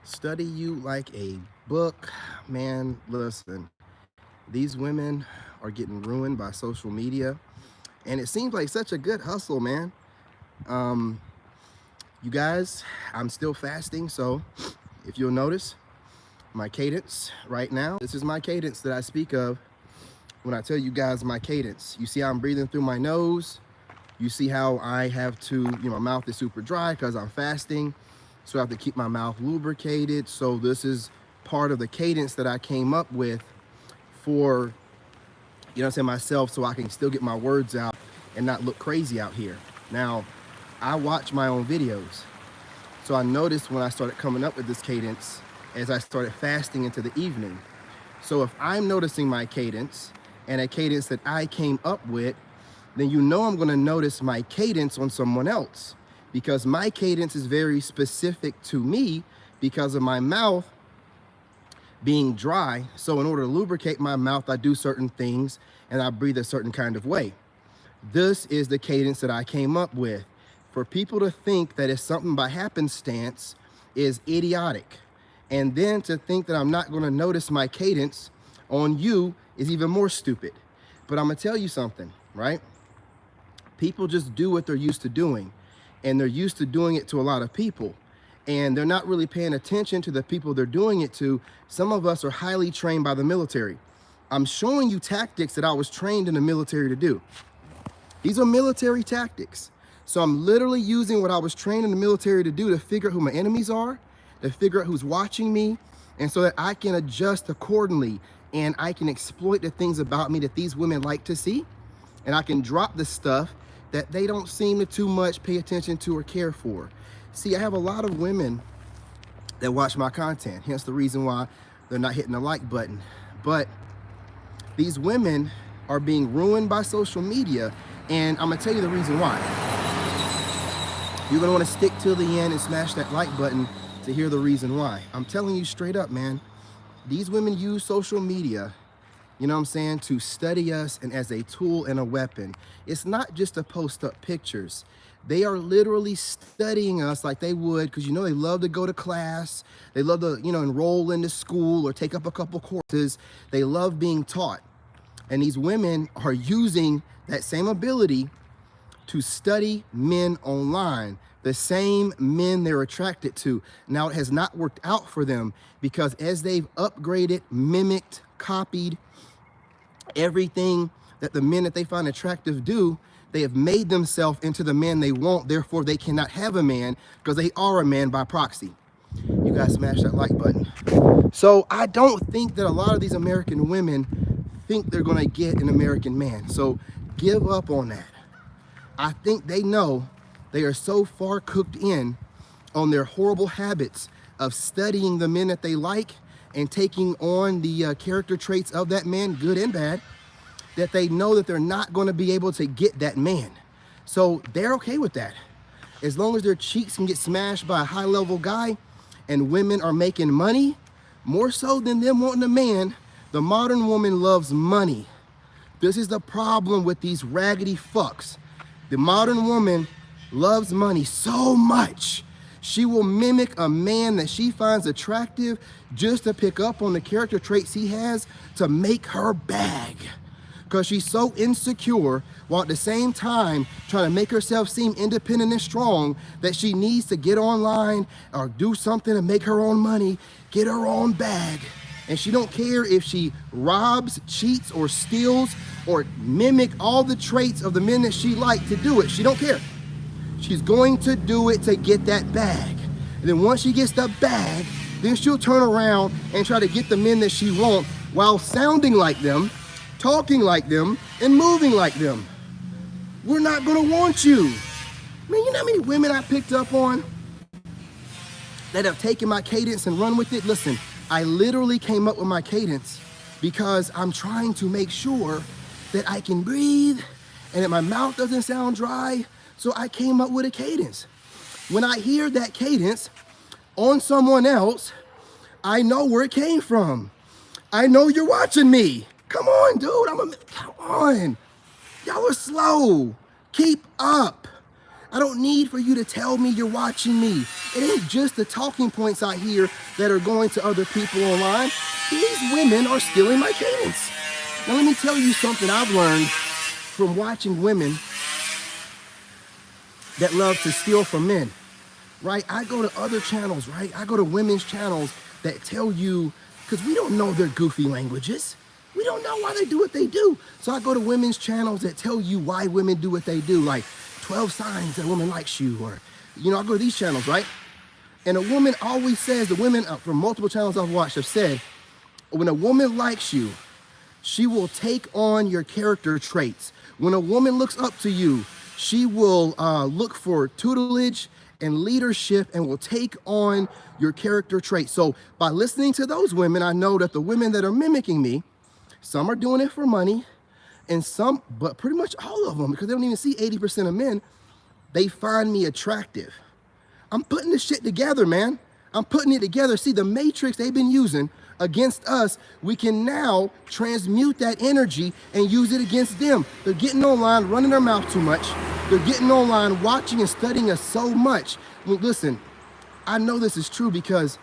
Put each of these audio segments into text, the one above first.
Study you like a book. Man, listen, these women are getting ruined by social media, and it seems like such a good hustle, man. Um, you guys, I'm still fasting, so if you'll notice my cadence right now, this is my cadence that I speak of when I tell you guys my cadence. You see how I'm breathing through my nose? You see how I have to, my mouth is super dry because I'm fasting. So I have to keep my mouth lubricated. So this is part of the cadence that I came up with for, myself, so I can still get my words out and not look crazy out here. Now, I watch my own videos. So I noticed when I started coming up with this cadence as I started fasting into the evening. So if I'm noticing my cadence and a cadence that I came up with, then I'm gonna notice my cadence on someone else, because my cadence is very specific to me because of my mouth being dry. So in order to lubricate my mouth, I do certain things and I breathe a certain kind of way. This is the cadence that I came up with. For people to think that it's something by happenstance is idiotic. And then to think that I'm not gonna notice my cadence on you is even more stupid. But I'm gonna tell you something, right? People just do what they're used to doing, and they're used to doing it to a lot of people, and they're not really paying attention to the people they're doing it to. Some of us are highly trained by the military. I'm showing you tactics that I was trained in the military to do. These are military tactics. So I'm literally using what I was trained in the military to do to figure out who my enemies are, to figure out who's watching me, and so that I can adjust accordingly, and I can exploit the things about me that these women like to see, and I can drop the stuff that they don't seem to too much pay attention to or care for. See, I have a lot of women that watch my content, hence the reason why they're not hitting the like button. But these women are being ruined by social media, and I'm gonna tell you the reason why. You're gonna wanna stick till the end and smash that like button to hear the reason why. I'm telling you straight up, man. These women use social media, to study us and as a tool and a weapon. It's not just to post up pictures. They are literally studying us like they would, because they love to go to class. They love to, enroll into school or take up a couple courses. They love being taught. And these women are using that same ability to study men online, the same men they're attracted to. Now, it has not worked out for them, because as they've upgraded, mimicked, copied everything that the men that they find attractive do, they have made themselves into the man they want. Therefore, they cannot have a man because they are a man by proxy. You guys smash that like button. So I don't think that a lot of these American women think they're gonna get an American man. So give up on that. I think they know they are so far cooked in on their horrible habits of studying the men that they like and taking on the character traits of that man, good and bad, that they know that they're not going to be able to get that man. So they're okay with that. As long as their cheeks can get smashed by a high-level guy and women are making money, more so than them wanting a man, the modern woman loves money. This is the problem with these raggedy fucks. The modern woman loves money so much, she will mimic a man that she finds attractive just to pick up on the character traits he has to make her bag. Because she's so insecure, while at the same time trying to make herself seem independent and strong, that she needs to get online or do something to make her own money, get her own bag. And she don't care if she robs, cheats, or steals, or mimic all the traits of the men that she likes to do it. She don't care. She's going to do it to get that bag. And then once she gets the bag, then she'll turn around and try to get the men that she wants while sounding like them, talking like them, and moving like them. We're not gonna want you. Man, you know how many women I picked up on that have taken my cadence and run with it? Listen, I literally came up with my cadence because I'm trying to make sure that I can breathe and that my mouth doesn't sound dry. So I came up with a cadence. When I hear that cadence on someone else, I know where it came from. I know you're watching me. Come on, dude, come on. Y'all are slow. Keep up. I don't need for you to tell me you're watching me. It ain't just the talking points I hear that are going to other people online. These women are stealing my cadence. Now let me tell you something I've learned from watching women that love to steal from men, right? I go to other channels, right? I go to women's channels that tell you, because we don't know their goofy languages. We don't know why they do what they do. So I go to women's channels that tell you why women do what they do, like 12 signs that a woman likes you, or, you know, I go to these channels, right? And a woman always says, the women from multiple channels I've watched have said, when a woman likes you, she will take on your character traits. When a woman looks up to you, she will look for tutelage and leadership and will take on your character traits. So by listening to those women, I know that the women that are mimicking me, some are doing it for money, and some, but pretty much all of them, because they don't even see 80% of men, they find me attractive. I'm putting this shit together, man. I'm putting it together. See, the matrix they've been using against us, we can now transmute that energy and use it against them. They're getting online, running their mouth too much. They're getting online, watching and studying us so much. I mean, listen, I know this is true because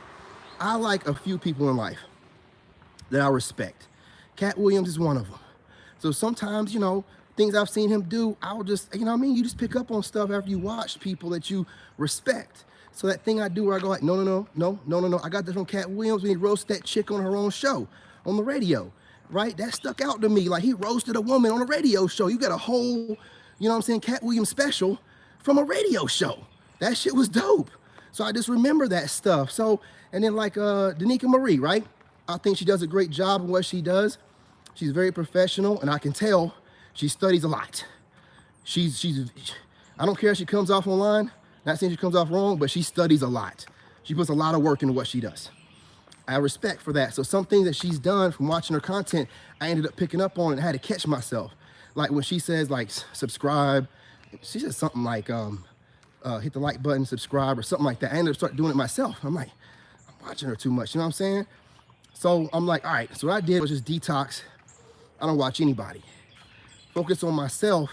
I like a few people in life that I respect. Cat Williams is one of them. So sometimes, you know, things I've seen him do, I'll just, you know what I mean? You just pick up on stuff after you watch people that you respect. So that thing I do where I go like, no. I got this from Cat Williams when he roasted that chick on her own show on the radio, right? That stuck out to me. Like, he roasted a woman on a radio show. You got a whole, you know what I'm saying, Cat Williams special from a radio show. That shit was dope. So I just remember that stuff. So, and then like Danica Marie, right? I think she does a great job in what she does. She's very professional, and I can tell she studies a lot. I don't care if she comes off online, not saying she comes off wrong, but she studies a lot. She puts a lot of work into what she does. I have respect for that. So some things that she's done from watching her content, I ended up picking up on and had to catch myself. Like when she says like, subscribe, she says something like, hit the like button, subscribe, or something like that. I ended up start doing it myself. I'm like, I'm watching her too much, you know what I'm saying? So I'm like, all right, so what I did was just detox. I don't watch anybody. Focus on myself.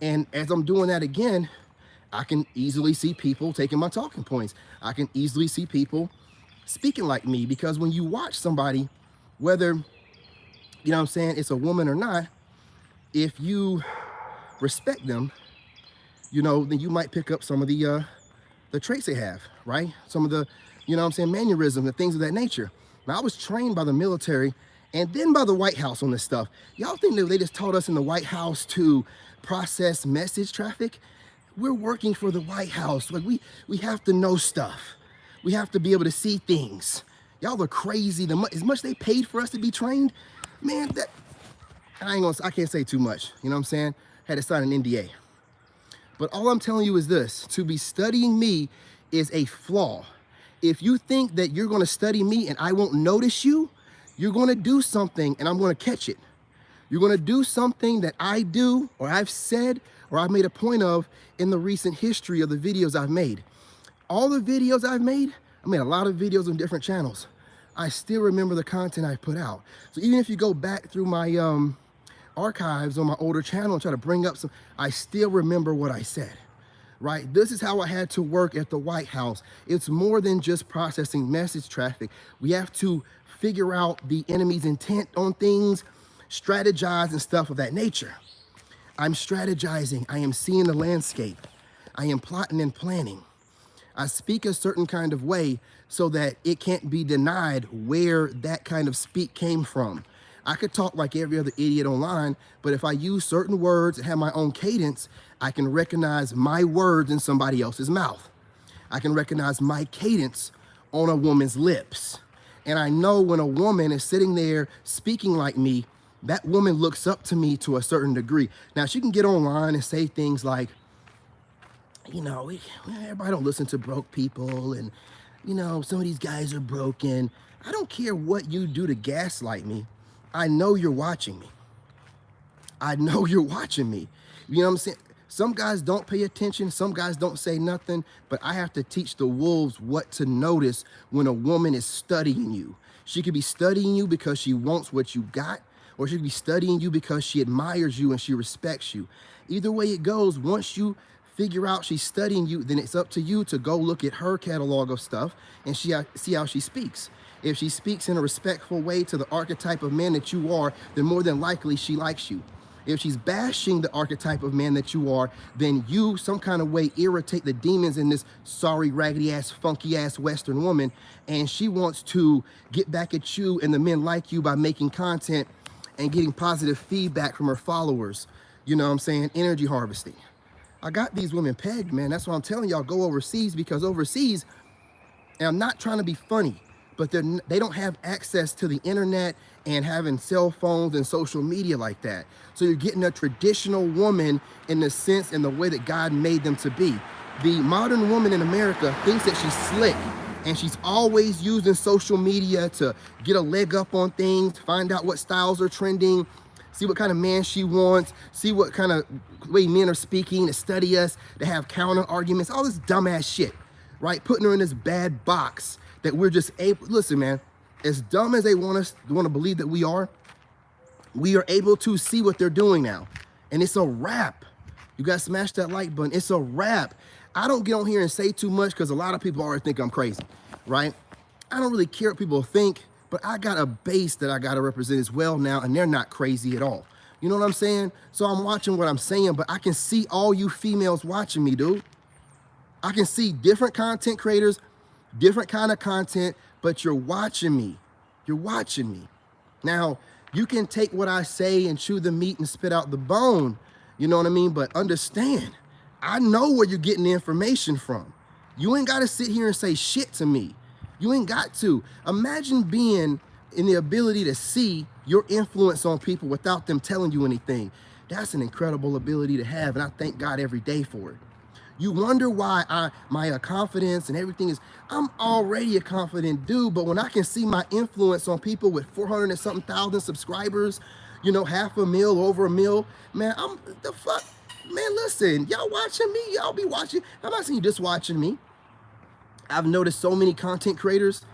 And as I'm doing that again, I can easily see people taking my talking points. I can easily see people speaking like me, because when you watch somebody, whether, you know what I'm saying, it's a woman or not, if you respect them, you know, then you might pick up some of the traits they have, right? Some of the, you know what I'm saying, mannerisms and things of that nature. Now, I was trained by the military and then by the White House on this stuff. Y'all think that they just taught us in the White House to process message traffic? We're working for the White House. Like we have to know stuff. We have to be able to see things. Y'all are crazy. As much they paid for us to be trained, man, that, I can't say too much. You know what I'm saying? Had to sign an NDA. But all I'm telling you is this: to be studying me is a flaw. If you think that you're gonna study me and I won't notice you, you're gonna do something and I'm gonna catch it. You're gonna do something that I do, or I've said, or I've made a point of in the recent history of the videos I've made. All the videos I've made, I made a lot of videos on different channels. I still remember the content I put out. So even if you go back through my archives on my older channel and try to bring up some, I still remember what I said, right? This is how I had to work at the White House. It's more than just processing message traffic. We have to figure out the enemy's intent on things, strategize and stuff of that nature. I'm strategizing. I am seeing the landscape. I am plotting and planning. I speak a certain kind of way so that it can't be denied where that kind of speak came from. I could talk like every other idiot online, but if I use certain words and have my own cadence, I can recognize my words in somebody else's mouth. I can recognize my cadence on a woman's lips. And I know when a woman is sitting there speaking like me, that woman looks up to me to a certain degree. Now, she can get online and say things like, you know, everybody don't listen to broke people, and, you know, some of these guys are broken. I don't care what you do to gaslight me. I know you're watching me. I know you're watching me. You know what I'm saying? Some guys don't pay attention. Some guys don't say nothing, but I have to teach the wolves what to notice when a woman is studying you. She could be studying you because she wants what you got, or she could be studying you because she admires you and she respects you. Either way it goes, once you figure out she's studying you, then it's up to you to go look at her catalog of stuff and see how she speaks. If she speaks in a respectful way to the archetype of man that you are, then more than likely she likes you. If she's bashing the archetype of man that you are, then you some kind of way irritate the demons in this sorry, raggedy ass, funky ass Western woman, and she wants to get back at you and the men like you by making content and getting positive feedback from her followers. You know what I'm saying? Energy harvesting. I got these women pegged, man. That's why I'm telling y'all, go overseas, because overseas, and I'm not trying to be funny, but they don't have access to the internet and having cell phones and social media like that. So you're getting a traditional woman in the sense and the way that God made them to be. The modern woman in America thinks that she's slick, and she's always using social media to get a leg up on things, find out what styles are trending, see what kind of man she wants, see what kind of way men are speaking, to study us, to have counter arguments, all this dumbass shit, right? Putting her in this bad box that we're just able, listen, man, as dumb as they want to believe that we are able to see what they're doing now. And it's a wrap. You guys smash that like button. It's a wrap. I don't get on here and say too much because a lot of people already think I'm crazy, right? I don't really care what people think, but I got a base that I got to represent as well now, and they're not crazy at all. You know what I'm saying? So I'm watching what I'm saying, but I can see all you females watching me, dude. I can see different content creators, different kind of content, but you're watching me. You're watching me. Now, you can take what I say and chew the meat and spit out the bone, you know what I mean? But understand, I know where you're getting the information from. You ain't got to sit here and say shit to me. You ain't got to. Imagine being in the ability to see your influence on people without them telling you anything. That's an incredible ability to have, and I thank God every day for it. You wonder why my confidence and everything is, I'm already a confident dude, but when I can see my influence on people with 400 and something thousand subscribers, you know, 500,000, over 1 million, man, I'm the fuck, man, listen, y'all watching me, y'all be watching. I'm not saying you just watching me. I've noticed so many content creators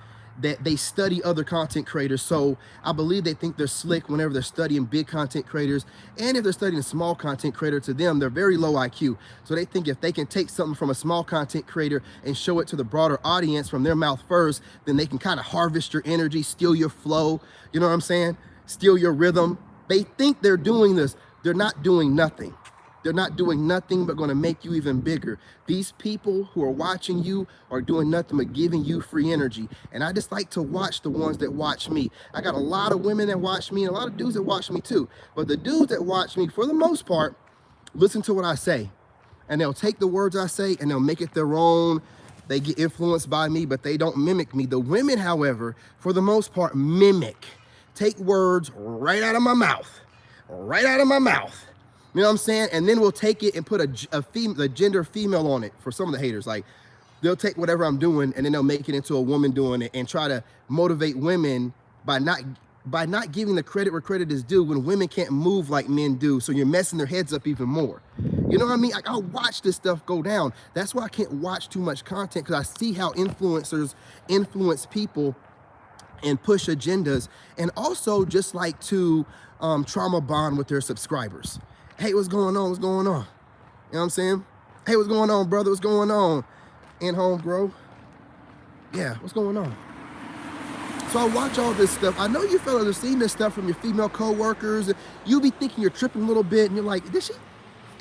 that they study other content creators. So I believe they think they're slick whenever they're studying big content creators. And if they're studying a small content creator, to them, they're very low IQ. So they think if they can take something from a small content creator and show it to the broader audience from their mouth first, then they can kind of harvest your energy, steal your flow. You know what I'm saying? Steal your rhythm. They think they're doing this. They're not doing nothing. They're not doing nothing but going to make you even bigger. These people who are watching you are doing nothing but giving you free energy. And I just like to watch the ones that watch me. I got a lot of women that watch me and a lot of dudes that watch me too. But the dudes that watch me, for the most part, listen to what I say. And they'll take the words I say and they'll make it their own. They get influenced by me, but they don't mimic me. The women, however, for the most part, mimic. Take words right out of my mouth. Right out of my mouth. You know what I'm saying? And then we'll take it and put a gender female on it for some of the haters. Like, they'll take whatever I'm doing and then they'll make it into a woman doing it and try to motivate women by not giving the credit where credit is due when women can't move like men do. So you're messing their heads up even more. You know what I mean? Like, I'll watch this stuff go down. That's why I can't watch too much content, because I see how influencers influence people and push agendas, and also just like to trauma bond with their subscribers. Hey, what's going on? What's going on? You know what I'm saying? Hey, what's going on, brother? What's going on? In home, bro. Yeah, what's going on? So I watch all this stuff. I know you fellas have seen this stuff from your female co-workers. You be thinking you're tripping a little bit, and you're like, is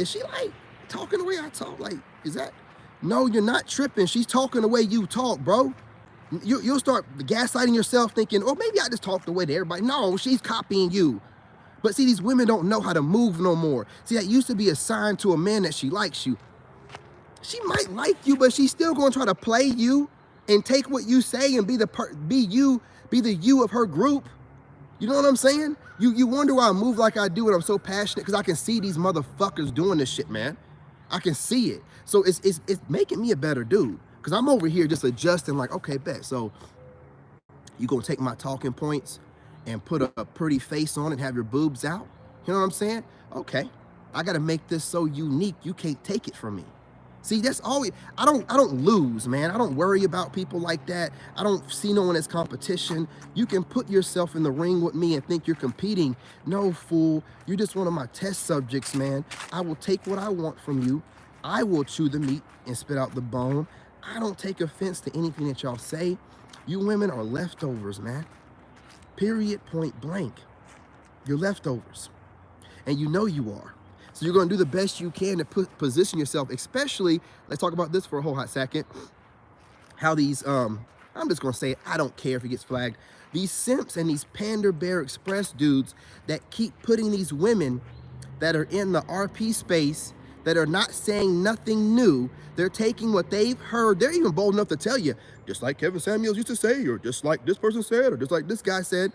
she like talking the way I talk? Like, is that? No, you're not tripping. She's talking the way you talk, bro. You'll start gaslighting yourself thinking, oh, maybe I just talk the way to everybody. No, she's copying you. But see, these women don't know how to move no more. See, that used to be a sign to a man that she likes you. She might like you, but she's still going to try to play you and take what you say and be the you of her group. You know what I'm saying? You wonder why I move like I do and I'm so passionate, because I can see these motherfuckers doing this shit, man. I can see it. So it's making me a better dude, because I'm over here just adjusting like, okay, bet. So you gonna take my talking points and put a pretty face on and have your boobs out? You know what I'm saying? Okay, I gotta make this so unique you can't take it from me. See, that's always, I don't lose, man. I don't worry about people like that. I don't see no one as competition. You can put yourself in the ring with me and think you're competing. No, fool, you're just one of my test subjects, man. I will take what I want from you. I will chew the meat and spit out the bone. I don't take offense to anything that y'all say. You women are leftovers, man. Period, point blank. You're leftovers. And you know you are. So you're going to do the best you can to position yourself, especially, let's talk about this for a whole hot second, how these, I'm just going to say it, I don't care if it gets flagged, these simps and these Pander Bear Express dudes that keep putting these women that are in the RP space, that are not saying nothing new, they're taking what they've heard, they're even bold enough to tell you, just like Kevin Samuels used to say, or just like this person said, or just like this guy said.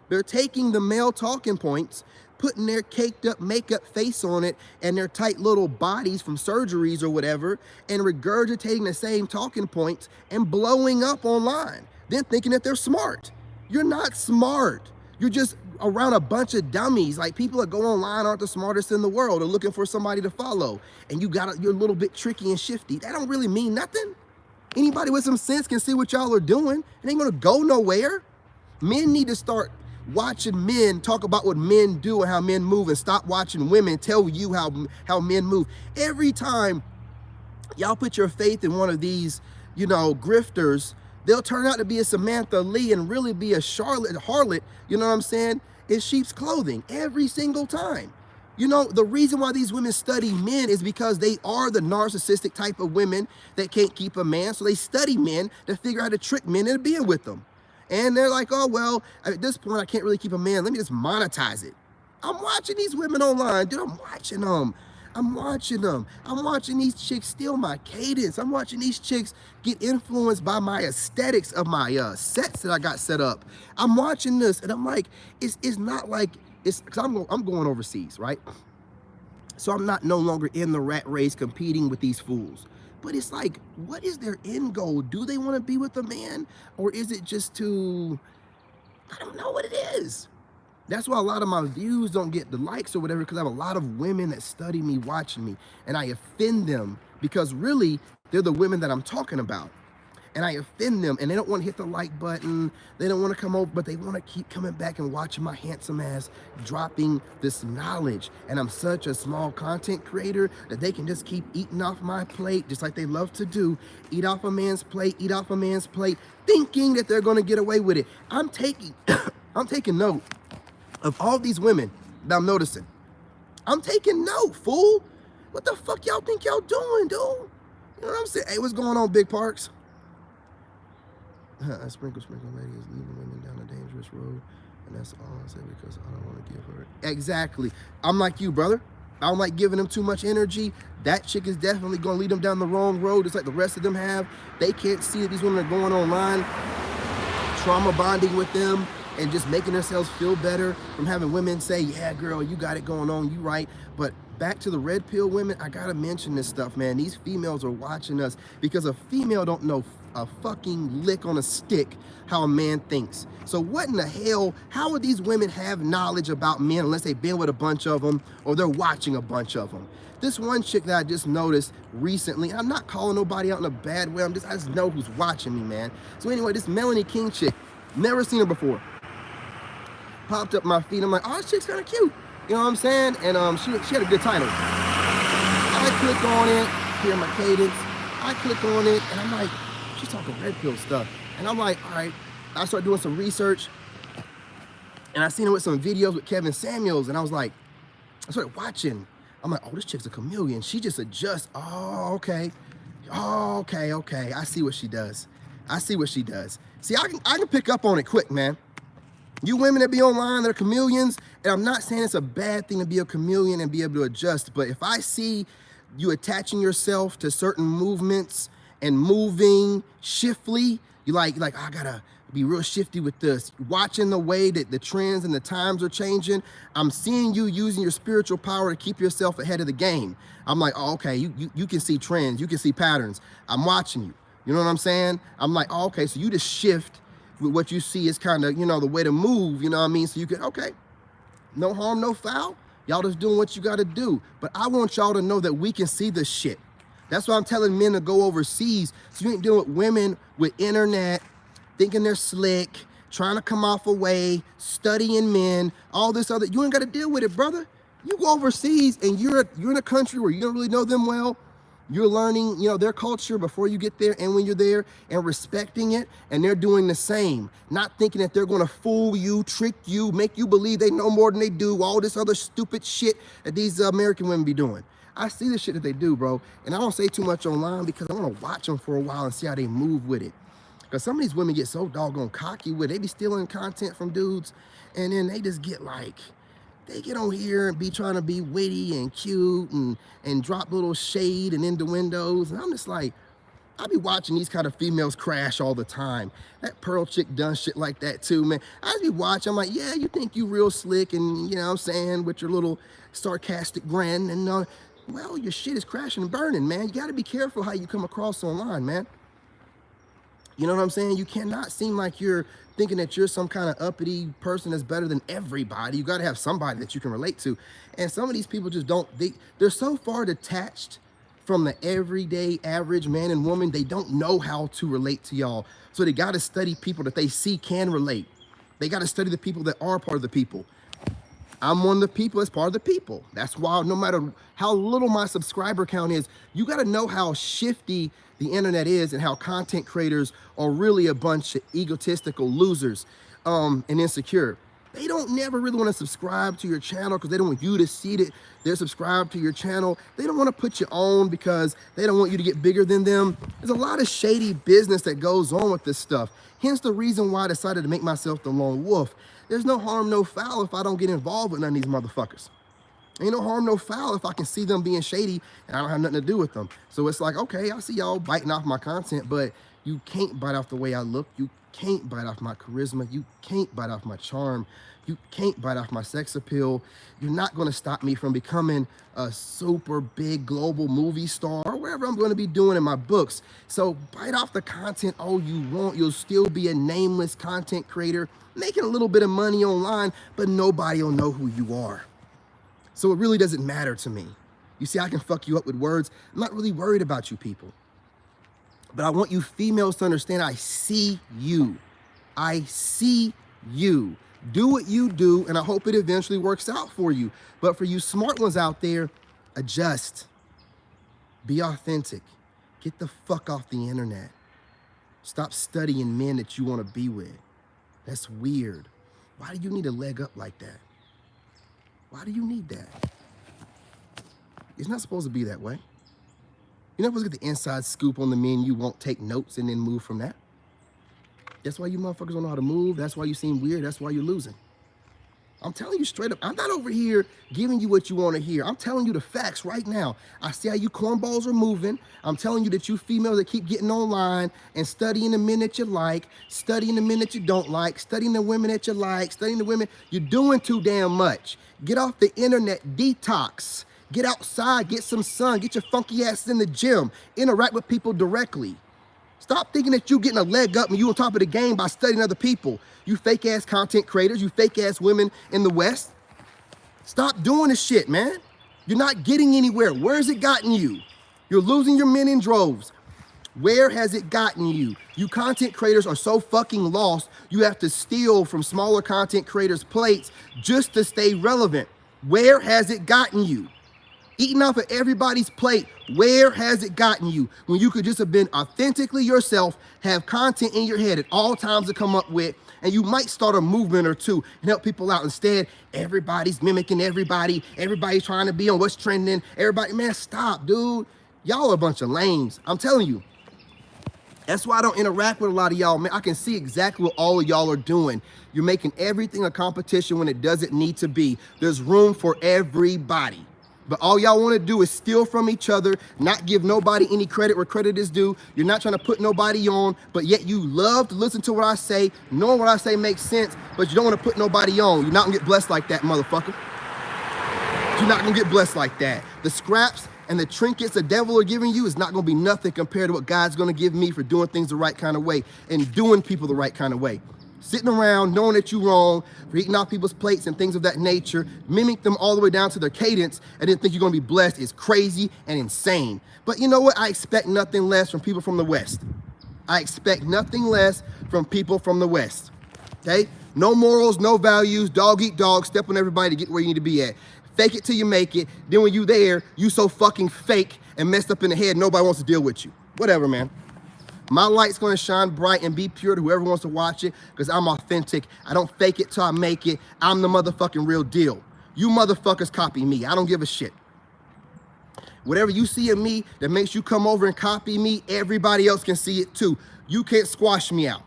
They're taking the male talking points, putting their caked up makeup face on it and their tight little bodies from surgeries or whatever, and regurgitating the same talking points and blowing up online, then thinking that they're smart. You're not smart. You're just around a bunch of dummies. Like, people that go online aren't the smartest in the world, are looking for somebody to follow. And you're a little bit tricky and shifty. That don't really mean nothing. Anybody with some sense can see what y'all are doing. It ain't gonna go nowhere. Men need to start watching men talk about what men do and how men move, and stop watching women tell you how men move. Every time y'all put your faith in one of these, grifters, they'll turn out to be a Samantha Lee and really be a harlot, you know what I'm saying, in sheep's clothing every single time. The reason why these women study men is because they are the narcissistic type of women that can't keep a man. So they study men to figure out how to trick men into being with them. And they're like, oh, well, at this point, I can't really keep a man. Let me just monetize it. I'm watching these women online, dude. I'm watching them. I'm watching these chicks steal my cadence. I'm watching these chicks get influenced by my aesthetics of my sets that I got set up. I'm watching this, and I'm like, it's not like, because I'm going overseas, right? So I'm not no longer in the rat race competing with these fools. But it's like, what is their end goal? Do they want to be with a man? Or is it just to, I don't know what it is. That's why a lot of my views don't get the likes or whatever, because I have a lot of women that study me, watching me, and I offend them because really they're the women that I'm talking about. And I offend them, and they don't want to hit the like button. They don't want to come over, but they want to keep coming back and watching my handsome ass dropping this knowledge. And I'm such a small content creator that they can just keep eating off my plate, just like they love to do. Eat off a man's plate, thinking that they're going to get away with it. I'm taking note of all these women that I'm noticing. I'm taking note, fool. What the fuck y'all think y'all doing, dude? You know what I'm saying? Hey, what's going on, Big Parks? A sprinkle lady is leading women down a dangerous road, and that's all I say because I don't want to give her. Exactly. I'm like you, brother. I don't like giving them too much energy. That chick is definitely going to lead them down the wrong road, just like the rest of them have. They can't see that these women are going online, trauma bonding with them, and just making themselves feel better from having women say, yeah, girl, you got it going on, you right. But back to the red pill women, I gotta mention this stuff, man. These females are watching us because a female don't know a fucking lick on a stick how a man thinks. So what in the hell, how would these women have knowledge about men unless they've been with a bunch of them or they're watching a bunch of them? This one chick that I just noticed recently, I'm not calling nobody out in a bad way, I just know who's watching me, man. So anyway, this Melanie King chick, never seen her before. Popped up my feed, I'm like, oh, this chick's kind of cute. You know what I'm saying? And she had a good title. I click on it, hear my cadence. I click on it, and I'm like, she's talking red pill stuff. And I'm like, all right. I started doing some research, and I seen her with some videos with Kevin Samuels, and I was like, I started watching. I'm like, oh, this chick's a chameleon. She just adjusts. Oh, okay. Oh, okay. I see what she does. See, I can pick up on it quick, man. You women that be online, they're chameleons, and I'm not saying it's a bad thing to be a chameleon and be able to adjust, but if I see you attaching yourself to certain movements and moving shiftly, you like I gotta be real shifty with this, watching the way that the trends and the times are changing, I'm seeing you using your spiritual power to keep yourself ahead of the game. I'm like, oh, okay, you can see trends, you can see patterns. I'm watching you. You know what I'm saying? I'm like, oh, okay, so you just shift with what you see is kind of, the way to move, you know what I mean? So you can, okay, no harm, no foul. Y'all just doing what you got to do. But I want y'all to know that we can see this shit. That's why I'm telling men to go overseas. So you ain't dealing with women with internet, thinking they're slick, trying to come off away, studying men, all this other. You ain't got to deal with it, brother. You go overseas and you're in a country where you don't really know them well. You're learning, you know, their culture before you get there and when you're there, and respecting it, and they're doing the same. Not thinking that they're gonna fool you, trick you, make you believe they know more than they do, all this other stupid shit that these American women be doing. I see the shit that they do, bro, and I don't say too much online because I wanna watch them for a while and see how they move with it. Because some of these women get so doggone cocky with it. They be stealing content from dudes, and then they just get like, they get on here and be trying to be witty and cute and drop little shade and innuendos. And I'm just like, I be watching these kind of females crash all the time. That Pearl chick done shit like that too, man. I just be watching, I'm like, yeah, you think you real slick and, you know what I'm saying, with your little sarcastic grin. And well, your shit is crashing and burning, man. You gotta be careful how you come across online, man. You know what I'm saying? You cannot seem like you're thinking that you're some kind of uppity person that's better than everybody. You got to have somebody that you can relate to. And some of these people just don't, they're so far detached from the everyday average man and woman, they don't know how to relate to y'all. So they got to study people that they see can relate. They got to study the people that are part of the people. I'm one of the people that's part of the people. That's why no matter how little my subscriber count is, you got to know how shifty the internet is and how content creators are really a bunch of egotistical losers and insecure. They don't never really want to subscribe to your channel because they don't want you to see it. They're subscribed to your channel. They don't want to put you on because they don't want you to get bigger than them. There's a lot of shady business that goes on with this stuff. Hence the reason why I decided to make myself the lone wolf. There's no harm, no foul if I don't get involved with none of these motherfuckers. Ain't no harm, no foul if I can see them being shady and I don't have nothing to do with them. So it's like, okay, I see y'all biting off my content, but you can't bite off the way I look. You can't bite off my charisma. You can't bite off my charm. You can't bite off my sex appeal. You're not gonna stop me from becoming a super big global movie star or wherever I'm gonna be doing in my books. So bite off the content all you want. You'll still be a nameless content creator, making a little bit of money online, but nobody will know who you are. So it really doesn't matter to me. You see, I can fuck you up with words. I'm not really worried about you people. But I want you females to understand I see you. I see you. Do what you do, and I hope it eventually works out for you. But for you smart ones out there, adjust. Be authentic. Get the fuck off the internet. Stop studying men that you want to be with. That's weird. Why do you need a leg up like that? Why do you need that? It's not supposed to be that way. You're not supposed to get the inside scoop on the men you won't take notes and then move from that. That's why you motherfuckers don't know how to move. That's why you seem weird. That's why you're losing. I'm telling you straight up, I'm not over here giving you what you want to hear. I'm telling you the facts right now. I see how you cornballs are moving. I'm telling you that you females that keep getting online and studying the men that you like, studying the men that you don't like, studying the women that you like, studying the women, you're doing too damn much. Get off the internet, detox. Get outside, get some sun, get your funky ass in the gym, interact with people directly. Stop thinking that you're getting a leg up and you on top of the game by studying other people. You fake ass content creators, you fake ass women in the West. Stop doing this shit, man. You're not getting anywhere. Where has it gotten you? You're losing your men in droves. Where has it gotten you? You content creators are so fucking lost, you have to steal from smaller content creators' plates just to stay relevant. Where has it gotten you? Eating off of everybody's plate, where has it gotten you? When you could just have been authentically yourself, have content in your head at all times to come up with, and you might start a movement or two and help people out. Instead, everybody's mimicking everybody. Everybody's trying to be on what's trending. Everybody, man, stop, dude. Y'all are a bunch of lames. I'm telling you. That's why I don't interact with a lot of y'all, man. I can see exactly what all of y'all are doing. You're making everything a competition when it doesn't need to be. There's room for everybody. But all y'all want to do is steal from each other, not give nobody any credit where credit is due. You're not trying to put nobody on, but yet you love to listen to what I say, knowing what I say makes sense, but you don't want to put nobody on. You're not going to get blessed like that, motherfucker. You're not going to get blessed like that. The scraps and the trinkets the devil are giving you is not going to be nothing compared to what God's going to give me for doing things the right kind of way and doing people the right kind of way. Sitting around knowing that you're wrong, for eating off people's plates and things of that nature, mimic them all the way down to their cadence, and then think you're gonna be blessed is crazy and insane. But you know what? I expect nothing less from people from the West. I expect nothing less from people from the West, okay? No morals, no values, dog eat dog, step on everybody to get where you need to be at. Fake it till you make it. Then when you there, you so fucking fake and messed up in the head. Nobody wants to deal with you. Whatever, man. My light's gonna shine bright and be pure to whoever wants to watch it, because I'm authentic. I don't fake it till I make it. I'm the motherfucking real deal. You motherfuckers copy me. I don't give a shit. Whatever you see in me that makes you come over and copy me, everybody else can see it too. You can't squash me out.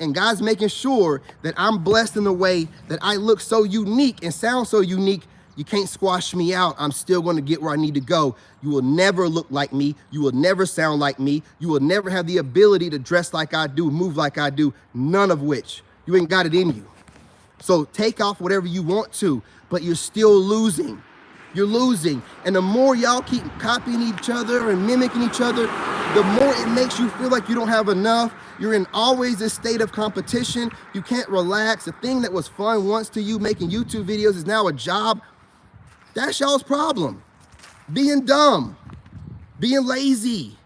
And God's making sure that I'm blessed in a way that I look so unique and sound so unique. You can't squash me out. I'm still going to get where I need to go. You will never look like me. You will never sound like me. You will never have the ability to dress like I do, move like I do, none of which. You ain't got it in you. So take off whatever you want to, but you're still losing. You're losing. And the more y'all keep copying each other and mimicking each other, the more it makes you feel like you don't have enough. You're in always this state of competition. You can't relax. The thing that was fun once to you, making YouTube videos, is now a job. That's y'all's problem. Being dumb, being lazy,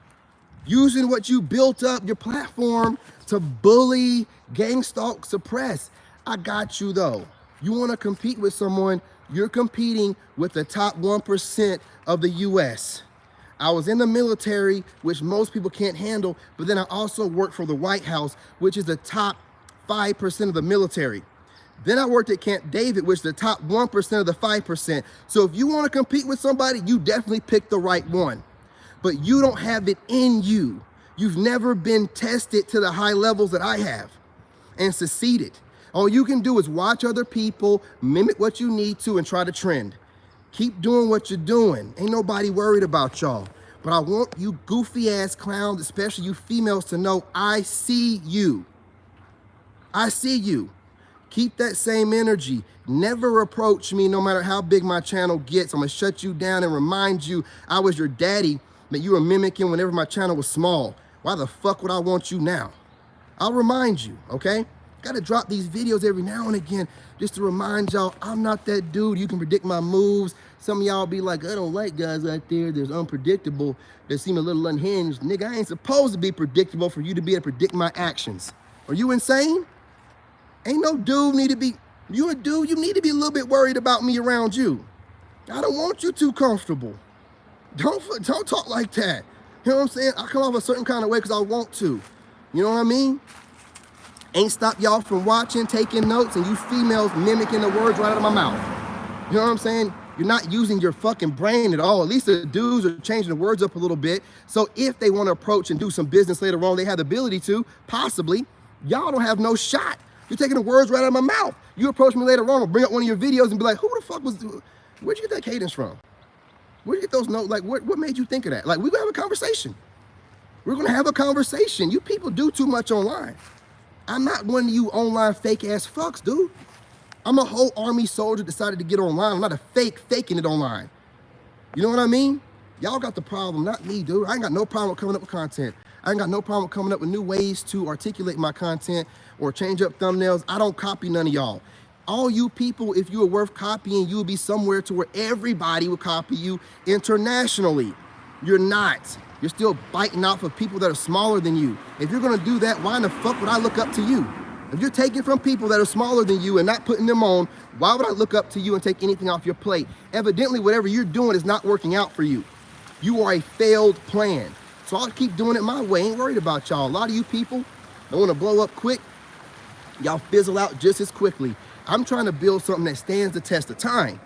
using what you built up, your platform, to bully, gang stalk, suppress. I got you though. You want to compete with someone, you're competing with the top 1% of the US. I was in the military, which most people can't handle, but then I also worked for the White House, which is the top 5% of the military. Then I worked at Camp David, which is the top 1% of the 5%. So if you want to compete with somebody, you definitely pick the right one. But you don't have it in you. You've never been tested to the high levels that I have and succeeded. All you can do is watch other people, mimic what you need to, and try to trend. Keep doing what you're doing. Ain't nobody worried about y'all. But I want you goofy ass clowns, especially you females, to know I see you. I see you. Keep that same energy. Never approach me no matter how big my channel gets. I'm gonna shut you down and remind you I was your daddy that you were mimicking whenever my channel was small. Why the fuck would I want you now? I'll remind you, okay? Gotta drop these videos every now and again just to remind y'all I'm not that dude. You can predict my moves. Some of y'all be like, I don't like guys out there that's unpredictable, that seem a little unhinged. Nigga, I ain't supposed to be predictable for you to be able to predict my actions. Are you insane? Ain't no dude need to be, you a dude, you need to be a little bit worried about me around you. I don't want you too comfortable. Don't talk like that. You know what I'm saying? I come off a certain kind of way because I want to. You know what I mean? Ain't stop y'all from watching, taking notes, and you females mimicking the words right out of my mouth. You know what I'm saying? You're not using your fucking brain at all. At least the dudes are changing the words up a little bit. So if they want to approach and do some business later on, they have the ability to, possibly. Y'all don't have no shot. You're taking the words right out of my mouth. You approach me later on, I'll bring up one of your videos and be like, who the fuck was, where'd you get that cadence from? Where'd you get those notes? Like, what made you think of that? Like, we're gonna have a conversation. We're gonna have a conversation. You people do too much online. I'm not one of you online fake ass fucks, dude. I'm a whole army soldier decided to get online. I'm not a faking it online. You know what I mean? Y'all got the problem, not me, dude. I ain't got no problem with coming up with content. I ain't got no problem with coming up with new ways to articulate my content or change up thumbnails. I don't copy none of y'all. All you people, if you were worth copying, you would be somewhere to where everybody would copy you internationally. You're not. You're still biting off of people that are smaller than you. If you're gonna do that, why in the fuck would I look up to you? If you're taking from people that are smaller than you and not putting them on, why would I look up to you and take anything off your plate? Evidently, whatever you're doing is not working out for you. You are a failed plan. So I'll keep doing it my way. Ain't worried about y'all. A lot of you people that want to blow up quick, y'all fizzle out just as quickly. I'm trying to build something that stands the test of time.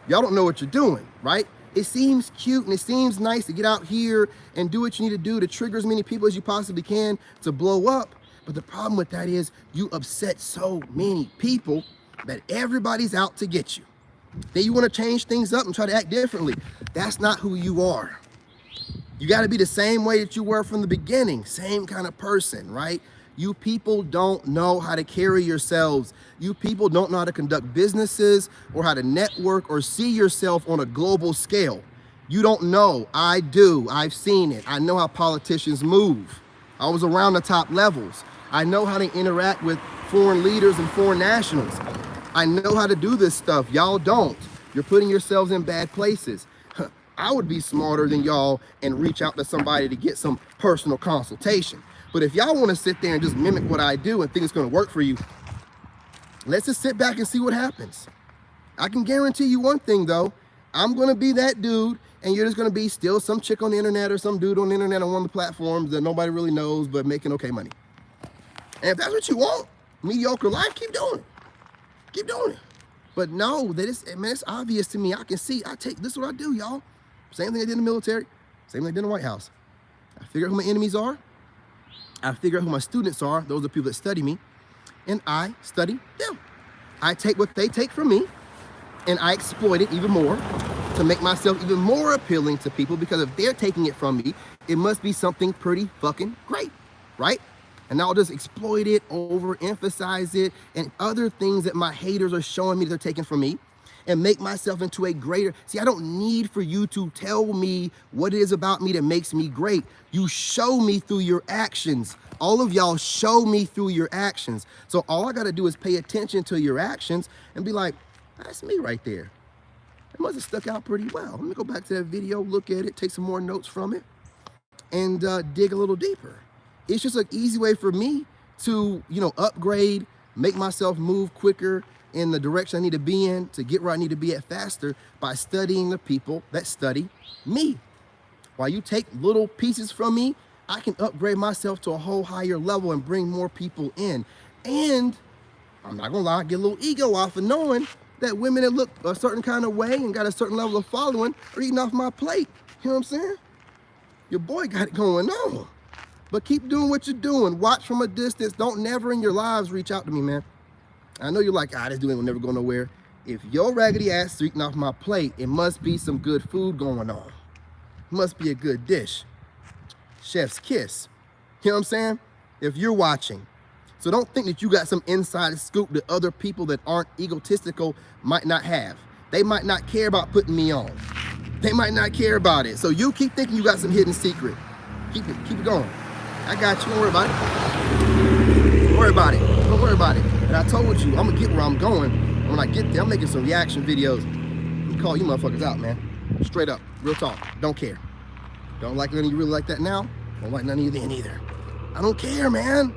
Y'all don't know what you're doing, right? It seems cute and it seems nice to get out here and do what you need to do to trigger as many people as you possibly can to blow up. But the problem with that is you upset so many people that everybody's out to get you. Then you want to change things up and try to act differently. That's not who you are. You got to be the same way that you were from the beginning, same kind of person, right? You people don't know how to carry yourselves. You people don't know how to conduct businesses or how to network or see yourself on a global scale. You don't know. I do. I've seen it. I know how politicians move. I was around the top levels. I know how to interact with foreign leaders and foreign nationals. I know how to do this stuff. Y'all don't. You're putting yourselves in bad places. I would be smarter than y'all and reach out to somebody to get some personal consultation. But if y'all want to sit there and just mimic what I do and think it's going to work for you, let's just sit back and see what happens. I can guarantee you one thing though, I'm going to be that dude and you're just gonna be still some chick on the internet or some dude on the internet on one of the platforms that nobody really knows but making okay money. And if that's what you want, mediocre life, keep doing it. Keep doing it. But no, man, it's obvious to me. I can see, this is what I do, y'all. Same thing I did in the military, same thing I did in the White House. I figure out who my enemies are. I figure out who my students are. Those are the people that study me. And I study them. I take what they take from me and I exploit it even more to make myself even more appealing to people, because if they're taking it from me, it must be something pretty fucking great, right? And I'll just exploit it, overemphasize it, and other things that my haters are showing me they're taking from me, and make myself into a greater. See, I don't need for you to tell me what it is about me that makes me great. You show me through your actions. All of y'all show me through your actions. So all I gotta do is pay attention to your actions and be like, that's me right there. It must have stuck out pretty well. Let me go back to that video, look at it, take some more notes from it, and dig a little deeper. It's just an easy way for me to, upgrade, make myself move quicker in the direction I need to be in, to get where I need to be at faster, by studying the people that study me. While you take little pieces from me, I can upgrade myself to a whole higher level and bring more people in. And I'm not gonna lie, get a little ego off of knowing that women that look a certain kind of way and got a certain level of following are eating off my plate. You know what I'm saying? Your boy got it going on. But keep doing what you're doing. Watch from a distance. Don't never in your lives reach out to me, man. I know you're like, this dude will never go nowhere. If your raggedy ass is eating off my plate, it must be some good food going on. It must be a good dish. Chef's kiss. You know what I'm saying? If you're watching. So don't think that you got some inside scoop that other people that aren't egotistical might not have. They might not care about putting me on. They might not care about it. So you keep thinking you got some hidden secret. Keep it going. I got you. Don't worry about it. Don't worry about it. Don't worry about it. And I told you, I'm gonna get where I'm going. And when I get there, I'm making some reaction videos. I'm gonna call you motherfuckers out, man. Straight up, real talk. Don't care. Don't like none of you really like that now. Don't like none of you then either. I don't care, man.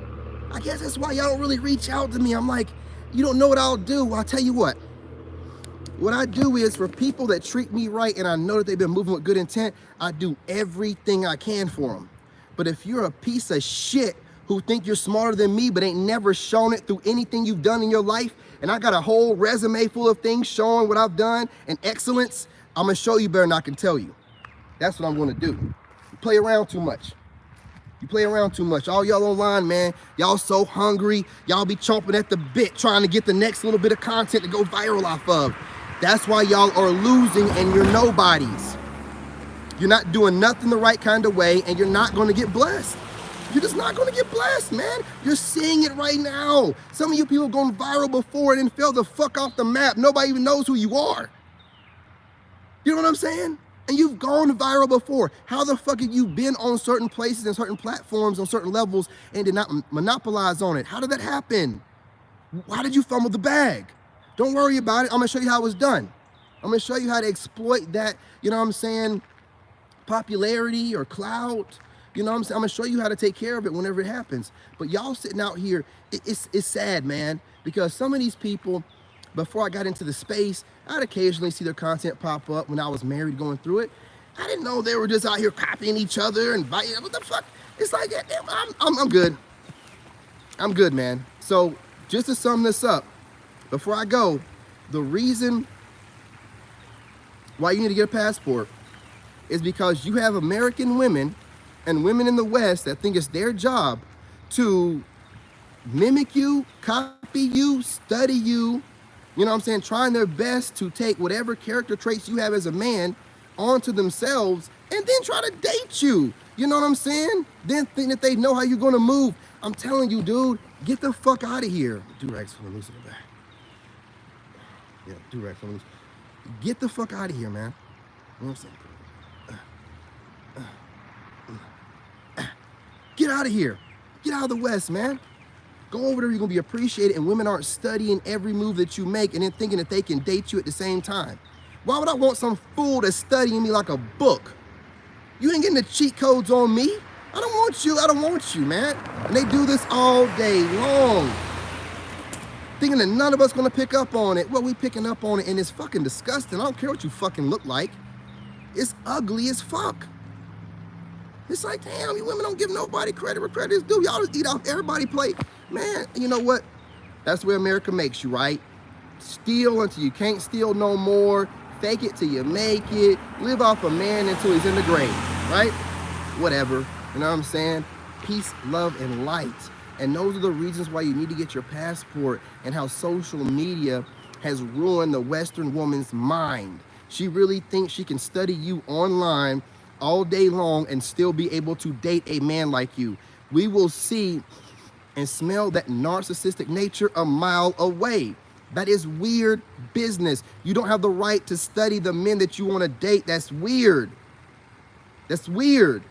I guess that's why y'all don't really reach out to me. I'm like, you don't know what I'll do. Well, I'll tell you what. What I do is, for people that treat me right and I know that they've been moving with good intent, I do everything I can for them. But if you're a piece of shit who think you're smarter than me but ain't never shown it through anything you've done in your life, and I got a whole resume full of things showing what I've done and excellence, I'm gonna show you better than I can tell you. That's what I'm gonna do. You play around too much. You play around too much. All y'all online, man, y'all so hungry. Y'all be chomping at the bit trying to get the next little bit of content to go viral off of. That's why y'all are losing and you're nobodies. You're not doing nothing the right kind of way, and you're not gonna get blessed. You're just not gonna get blessed, man. You're seeing it right now. Some of you people gone viral before and then fell the fuck off the map. Nobody even knows who you are. You know what I'm saying? And you've gone viral before. How the fuck have you been on certain places and certain platforms on certain levels and did not monopolize on it? How did that happen? Why did you fumble the bag? Don't worry about it. I'm gonna show you how it was done. I'm gonna show you how to exploit that, you know what I'm saying, popularity or clout. You know what I'm saying? I'm gonna show you how to take care of it whenever it happens. But y'all sitting out here, it's sad, man, because some of these people, before I got into the space, I'd occasionally see their content pop up when I was married going through it. I didn't know they were just out here copying each other and biting. What the fuck? It's like, I'm good. I'm good, man. So just to sum this up, before I go, the reason why you need to get a passport is because you have American women and women in the West that think it's their job to mimic you, copy you, study you, you know what I'm saying, trying their best to take whatever character traits you have as a man onto themselves and then try to date you. You know what I'm saying? Then think that they know how you're gonna move. I'm telling you, dude, get the fuck out of here. Do-rags for the loose in the back. Yeah, do-rags for the loose. Get the fuck out of here, man. You know what I'm saying? Get out of here. Get out of the West, man. Go over there, you're gonna be appreciated, and women aren't studying every move that you make and then thinking that they can date you at the same time. Why would I want some fool that's studying me like a book? You ain't getting the cheat codes on me. I don't want you, man. And they do this all day long, thinking that none of us gonna pick up on it. Well, we picking up on it, and it's fucking disgusting. I don't care what you fucking look like. It's ugly as fuck. It's like, damn, you women don't give nobody credit where credit is due. Y'all just eat off everybody's plate. Man, you know what? That's where America makes you, right? Steal until you can't steal no more. Fake it till you make it. Live off a man until he's in the grave, right? Whatever, you know what I'm saying? Peace, love, and light. And those are the reasons why you need to get your passport, and how social media has ruined the Western woman's mind. She really thinks she can study you online all day long and still be able to date a man like you. We will see and smell that narcissistic nature a mile away. That is weird business. You don't have the right to study the men that you want to date. That's weird. That's weird.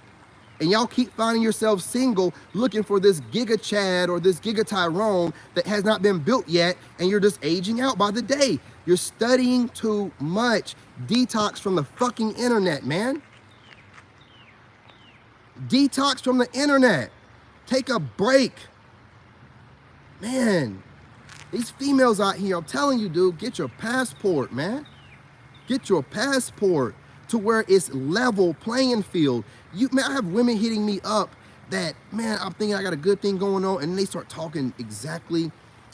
And y'all keep finding yourselves single, looking for this Giga Chad or this Giga Tyrone that has not been built yet, and you're just aging out by the day. You're studying too much. Detox from the fucking internet, man. Detox from the internet. Take a break. Man, these females out here, I'm telling you, dude, get your passport, man. Get your passport to where it's level playing field. Man, I have women hitting me up that, man, I'm thinking I got a good thing going on, and they start talking exactly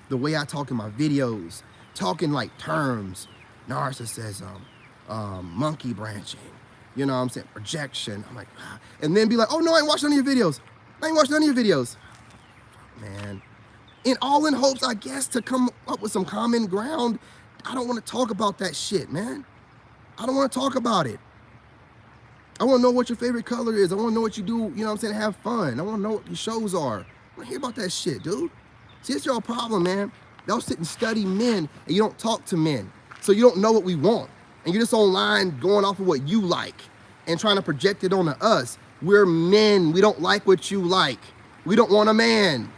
the way I talk in my videos. Talking like terms, narcissism, monkey branching, you know what I'm saying, projection. I'm like, ah. And then be like, oh no, I ain't watched none of your videos. I ain't watched none of your videos. Man. And all in hopes, I guess, to come up with some common ground. I don't want to talk about that shit, man. I don't want to talk about it. I want to know what your favorite color is. I want to know what you do, you know what I'm saying, have fun. I want to know what your shows are. I want to hear about that shit, dude. See, it's your problem, man. Y'all sit and study men, and you don't talk to men. So you don't know what we want. And you're just online going off of what you like and trying to project it onto us. We're men. We don't like what you like. We don't want a man.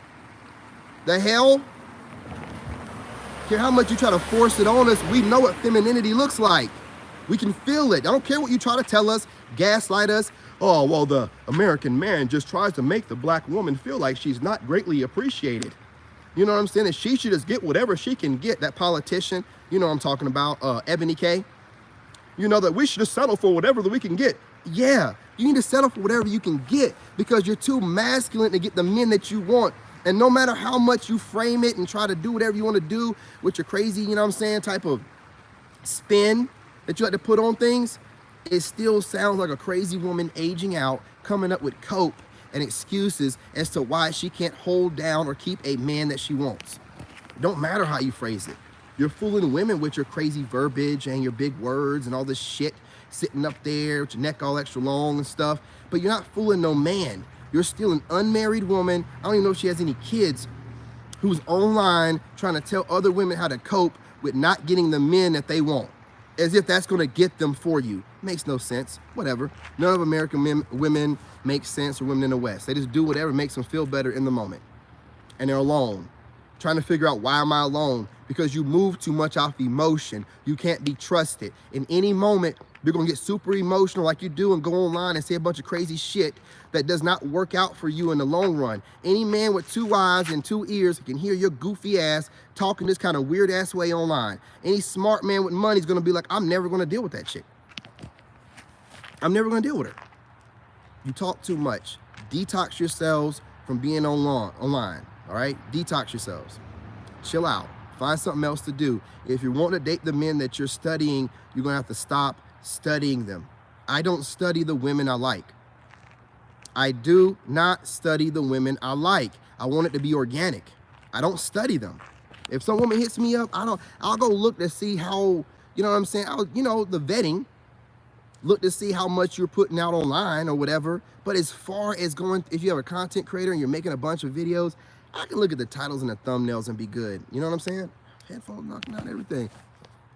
The hell? Care how much you try to force it on us, we know what femininity looks like. We can feel it. I don't care what you try to tell us, gaslight us. Oh, well, the American man just tries to make the black woman feel like she's not greatly appreciated. You know what I'm saying? And she should just get whatever she can get. That politician, you know what I'm talking about, Ebony K. You know, that we should just settle for whatever that we can get. Yeah, you need to settle for whatever you can get because you're too masculine to get the men that you want. And no matter how much you frame it and try to do whatever you want to do with your crazy, you know what I'm saying, type of spin that you have to put on things, it still sounds like a crazy woman aging out, coming up with cope and excuses as to why she can't hold down or keep a man that she wants. Don't matter how you phrase it. You're fooling women with your crazy verbiage and your big words and all this shit, sitting up there with your neck all extra long and stuff, but you're not fooling no man. You're still an unmarried woman, I don't even know if she has any kids, who's online trying to tell other women how to cope with not getting the men that they want, as if that's gonna get them for you. Makes no sense, whatever. None of American women make sense, or women in the West. They just do whatever makes them feel better in the moment. And they're alone, trying to figure out, why am I alone? Because you move too much off emotion. You can't be trusted. In any moment, you're gonna get super emotional like you do and go online and say a bunch of crazy shit that does not work out for you in the long run. Any man with 2 eyes and 2 ears can hear your goofy ass talking this kind of weird ass way online. Any smart man with money is gonna be like, I'm never gonna deal with that shit. I'm never gonna deal with her. You talk too much. Detox yourselves from being online, all right? Detox yourselves. Chill out. Find something else to do. If you want to date the men that you're studying, you're gonna have to stop studying them. I don't study the women I like. I do not study the women I like. I want it to be organic. I don't study them. If some woman hits me up, I'll go look to see how, you know what I'm saying? You know, the vetting, look to see how much you're putting out online or whatever. But as far as going, if you have a content creator and you're making a bunch of videos, I can look at the titles and the thumbnails and be good. You know what I'm saying? Headphones knocking out everything.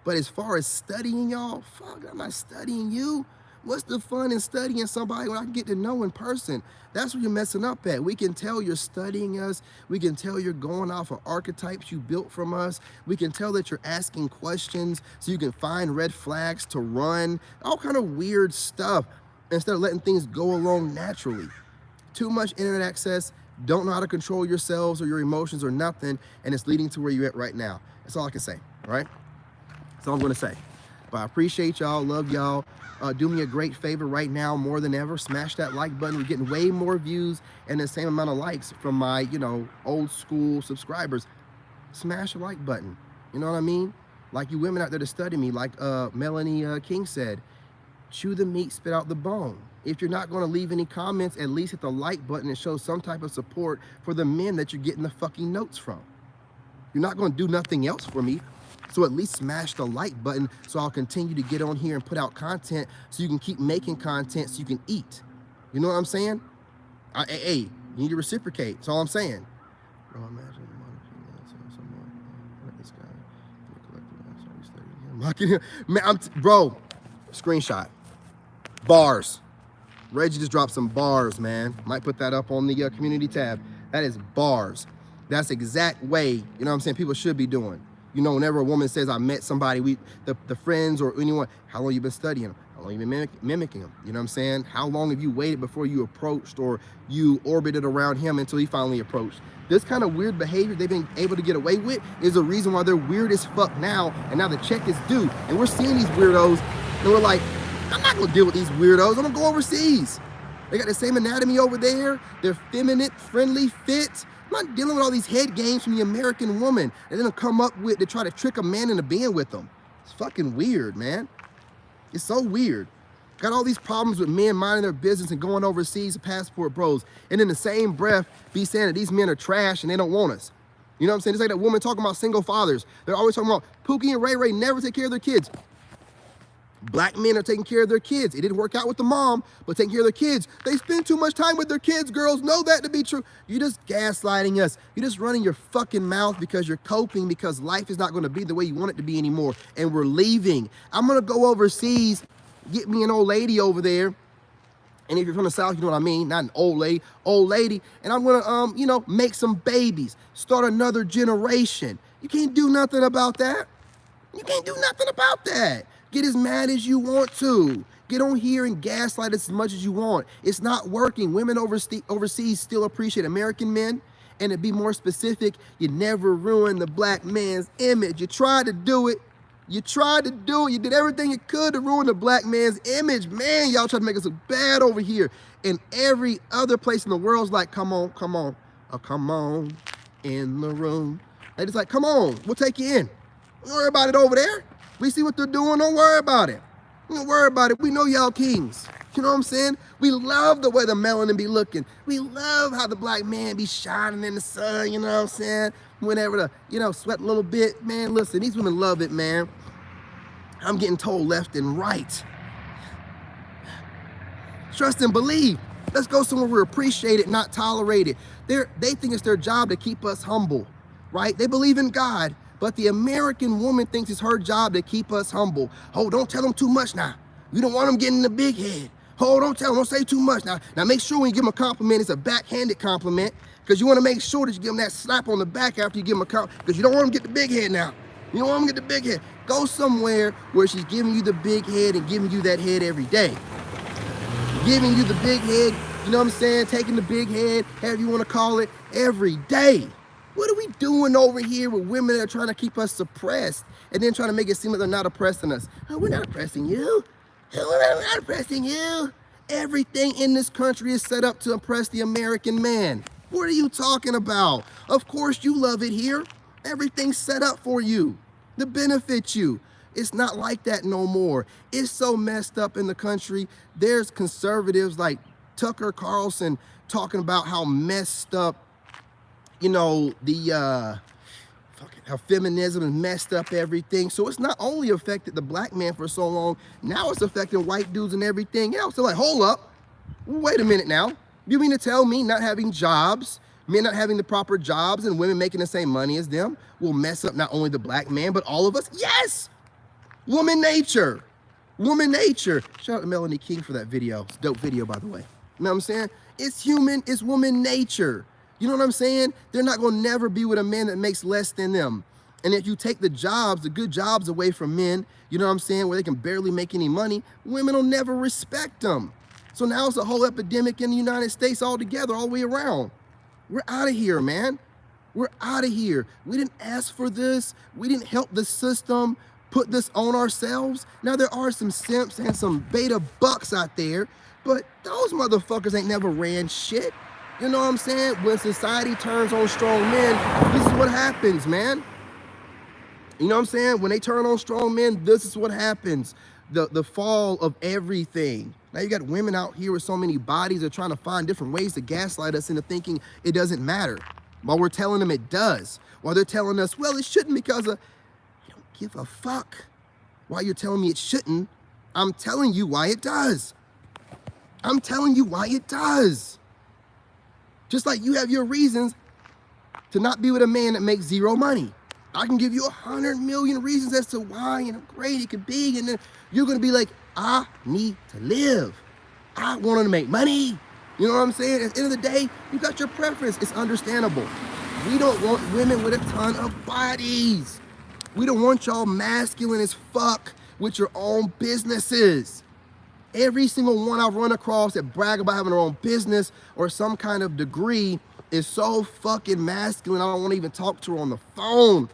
But as far as studying y'all, fuck, I'm not studying you. What's the fun in studying somebody when I can get to know in person? That's where you're messing up at. We can tell you're studying us. We can tell you're going off of archetypes you built from us. We can tell that you're asking questions so you can find red flags to run, all kind of weird stuff, instead of letting things go along naturally. Too much internet access, don't know how to control yourselves or your emotions or nothing, and it's leading to where you're at right now. That's all I can say, all right? That's all I'm gonna say. But I appreciate y'all, love y'all. Do me a great favor right now, more than ever, smash that like button. We're getting way more views and the same amount of likes from my, you know, old school subscribers. Smash the like button. You know what I mean? Like you women out there to study me, like Melanie King said, chew the meat, spit out the bone. If you're not going to leave any comments, at least hit the like button and show some type of support for the men that you're getting the fucking notes from. You're not going to do nothing else for me. So at least smash the like button so I'll continue to get on here and put out content so you can keep making content so you can eat. You know what I'm saying? Hey, you need to reciprocate. That's all I'm saying. Bro, imagine this guy. Man, bro, screenshot. Bars. Reggie just dropped some bars, man. Might put that up on the community tab. That is bars. That's the exact way, you know what I'm saying, people should be doing. You know, whenever a woman says, I met somebody, the friends or anyone, how long you been studying them? How long you been mimicking them? You know what I'm saying? How long have you waited before you approached or you orbited around him until he finally approached? This kind of weird behavior they've been able to get away with is the reason why they're weird as fuck now, and now the check is due. And we're seeing these weirdos, and we're like, I'm not gonna deal with these weirdos, I'm gonna go overseas. They got the same anatomy over there, they're feminine, friendly, fit. I'm not dealing with all these head games from the American woman and then come up with to try to trick a man into being with them. It's fucking weird, man. It's so weird. Got all these problems with men minding their business and going overseas to passport bros, and in the same breath be saying that these men are trash and they don't want us. You know what I'm saying? It's like that woman talking about single fathers. They're always talking about Pookie and Ray Ray never take care of their kids. Black men are taking care of their kids. It didn't work out with the mom, but taking care of their kids. They spend too much time with their kids, girls. Know that to be true. You're just gaslighting us. You're just running your fucking mouth because you're coping because life is not going to be the way you want it to be anymore. And we're leaving. I'm going to go overseas, get me an old lady over there. And if you're from the South, you know what I mean. Not an old lady. And I'm going to, you know, make some babies. Start another generation. You can't do nothing about that. You can't do nothing about that. Get as mad as you want to. Get on here and gaslight us as much as you want. It's not working. Women overseas still appreciate American men. And to be more specific, you never ruin the black man's image. You tried to do it. You tried to do it. You did everything you could to ruin the black man's image. Man, y'all try to make us look bad over here. And every other place in the world's like, come on, come on. Oh, come on in the room. They just like, come on, we'll take you in. Don't worry about it over there. We see what they're doing, don't worry about it. Don't worry about it, we know y'all kings. You know what I'm saying? We love the way the melanin be looking. We love how the black man be shining in the sun, you know what I'm saying? Whenever the, you know, sweat a little bit. Man, listen, these women love it, man. I'm getting told left and right. Trust and believe. Let's go somewhere we're appreciated, not tolerated. They think it's their job to keep us humble, right? They believe in God. But the American woman thinks it's her job to keep us humble. Oh, don't tell them too much now. You don't want them getting the big head. Oh, don't tell them, don't say too much now. Now make sure when you give them a compliment, it's a backhanded compliment, because you want to make sure that you give them that slap on the back after you give them a compliment, because you don't want them to get the big head now. You don't want them to get the big head. Go somewhere where she's giving you the big head and giving you that head every day. Giving you the big head, you know what I'm saying? Taking the big head, however you want to call it, every day. What are we doing over here with women that are trying to keep us suppressed and then trying to make it seem like they're not oppressing us? Oh, we're not oppressing you. We're not oppressing you. Everything in this country is set up to oppress the American man. What are you talking about? Of course you love it here. Everything's set up for you to benefit you. It's not like that no more. It's so messed up in the country. There's conservatives like Tucker Carlson talking about how messed up, you know, how feminism has messed up everything. So it's not only affected the black man for so long, now it's affecting white dudes and everything else. They're like, hold up, wait a minute now. You mean to tell me not having jobs, men not having the proper jobs and women making the same money as them will mess up not only the black man, but all of us? Yes! Woman nature. Woman nature. Shout out to Melanie King for that video. It's a dope video, by the way. You know what I'm saying? It's human, it's woman nature. You know what I'm saying? They're not going to never be with a man that makes less than them. And if you take the jobs, the good jobs away from men, you know what I'm saying, where they can barely make any money, women will never respect them. So now it's a whole epidemic in the United States altogether, all the way around. We're out of here, man. We're out of here. We didn't ask for this. We didn't help the system put this on ourselves. Now, there are some simps and some beta bucks out there, but those motherfuckers ain't never ran shit. You know what I'm saying? When society turns on strong men, this is what happens, man. You know what I'm saying? When they turn on strong men, this is what happens. The fall of everything. Now you got women out here with so many bodies that are trying to find different ways to gaslight us into thinking it doesn't matter. While we're telling them it does. While they're telling us, well, it shouldn't because of, I don't give a fuck why you're telling me it shouldn't. I'm telling you why it does. I'm telling you why it does. Just like you have your reasons to not be with a man that makes zero money. I can give you 100 million reasons as to why and how great it could be, and then you're gonna be like, I need to live. I want to make money. You know what I'm saying? At the end of the day, you got your preference. It's understandable. We don't want women with a ton of bodies. We don't want y'all masculine as fuck with your own businesses. Every single one I've run across that brag about having their own business or some kind of degree is so fucking masculine, I don't want to even talk to her on the phone.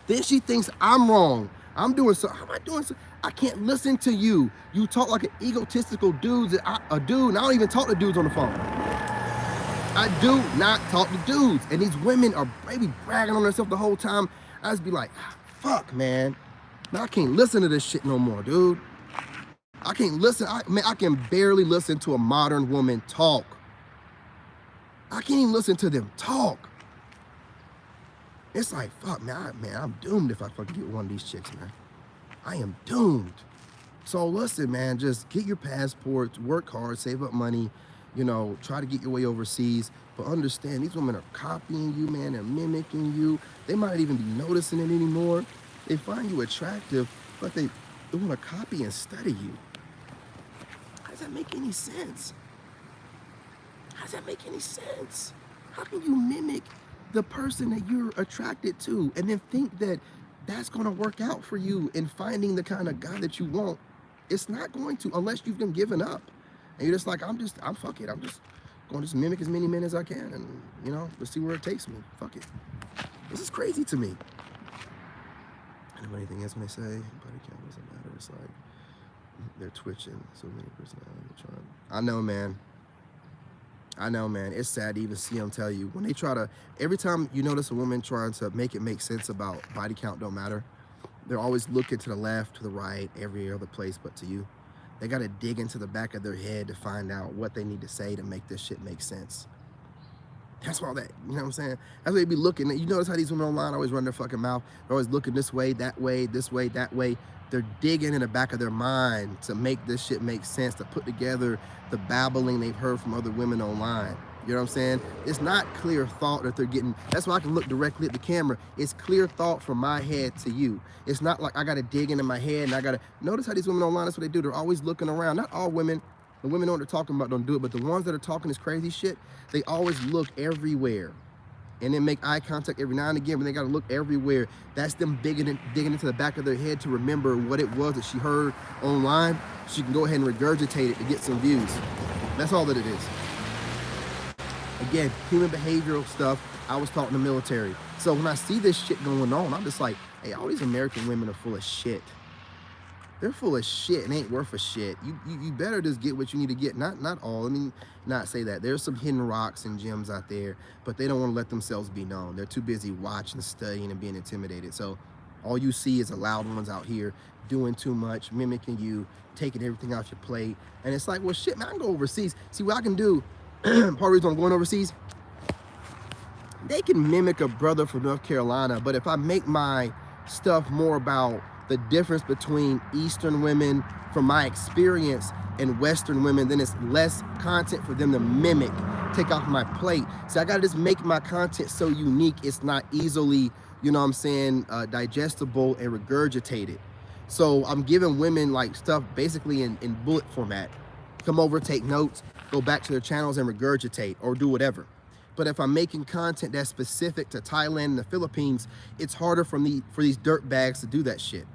Then she thinks I'm wrong. I'm doing so. How am I doing so? I can't listen to you. You talk like an egotistical dude. And I don't even talk to dudes on the phone. I do not talk to dudes. And these women are maybe bragging on themselves the whole time. I just be like, fuck, man. I can't listen to this shit no more, dude. I can't listen. I can barely listen to a modern woman talk. I can't even listen to them talk. It's like, fuck, man, I'm doomed if I fucking get one of these chicks, man. I am doomed. So listen, man, just get your passports, work hard, save up money, you know, try to get your way overseas. But understand, these women are copying you, man. They're mimicking you. They might not even be noticing it anymore. They find you attractive, but they want to copy and study you. How does that make any sense? How does that make any sense? How can you mimic the person that you're attracted to and then think that that's going to work out for you in finding the kind of guy that you want? It's not going to, unless you've been given up. And you're just like, fuck it. I'm just going to mimic as many men as I can. And, you know, let's see where it takes me. Fuck it. This is crazy to me. I don't know anything else when they say, body count doesn't matter. It's like, they're twitching. So many personalities trying. I know, man. It's sad to even see them tell you. When they try to, every time you notice a woman trying to make it make sense about body count don't matter, they're always looking to the left, to the right, every other place but to you. They got to dig into the back of their head to find out what they need to say to make this shit make sense. That's all that, you know what I'm saying? That's what they be looking at. You notice how these women online always run their fucking mouth. They're always looking this way, that way, this way, that way. They're digging in the back of their mind to make this shit make sense, to put together the babbling they've heard from other women online. You know what I'm saying? It's not clear thought that they're getting. That's why I can look directly at the camera. It's clear thought from my head to you. It's not like I got to dig into my head and I got to, notice how these women online, that's what they do. They're always looking around. Not all women. The women know what they're talking about don't do it, but the ones that are talking this crazy shit, they always look everywhere. And then make eye contact every now and again, but they gotta look everywhere. That's them digging into the back of their head to remember what it was that she heard online. She can go ahead and regurgitate it to get some views. That's all that it is. Again, human behavioral stuff. I was taught in the military. So when I see this shit going on, I'm just like, hey, all these American women are full of shit. They're full of shit and ain't worth a shit. You better just get what you need to get. Not all. I mean, not say that. There's some hidden rocks and gems out there, but they don't want to let themselves be known. They're too busy watching, studying, and being intimidated. So all you see is the loud ones out here doing too much, mimicking you, taking everything out your plate. And it's like, well, shit, man, I can go overseas. See what I can do. Part of the reason I'm going overseas, they can mimic a brother from North Carolina, but if I make my stuff more about the difference between Eastern women from my experience and Western women, then it's less content for them to mimic, take off my plate. So I gotta just make my content so unique, it's not easily, you know what I'm saying, digestible and regurgitated. So I'm giving women like stuff basically in bullet format. Come over, take notes, go back to their channels and regurgitate or do whatever. But if I'm making content that's specific to Thailand and the Philippines, it's harder for these dirt bags to do that shit.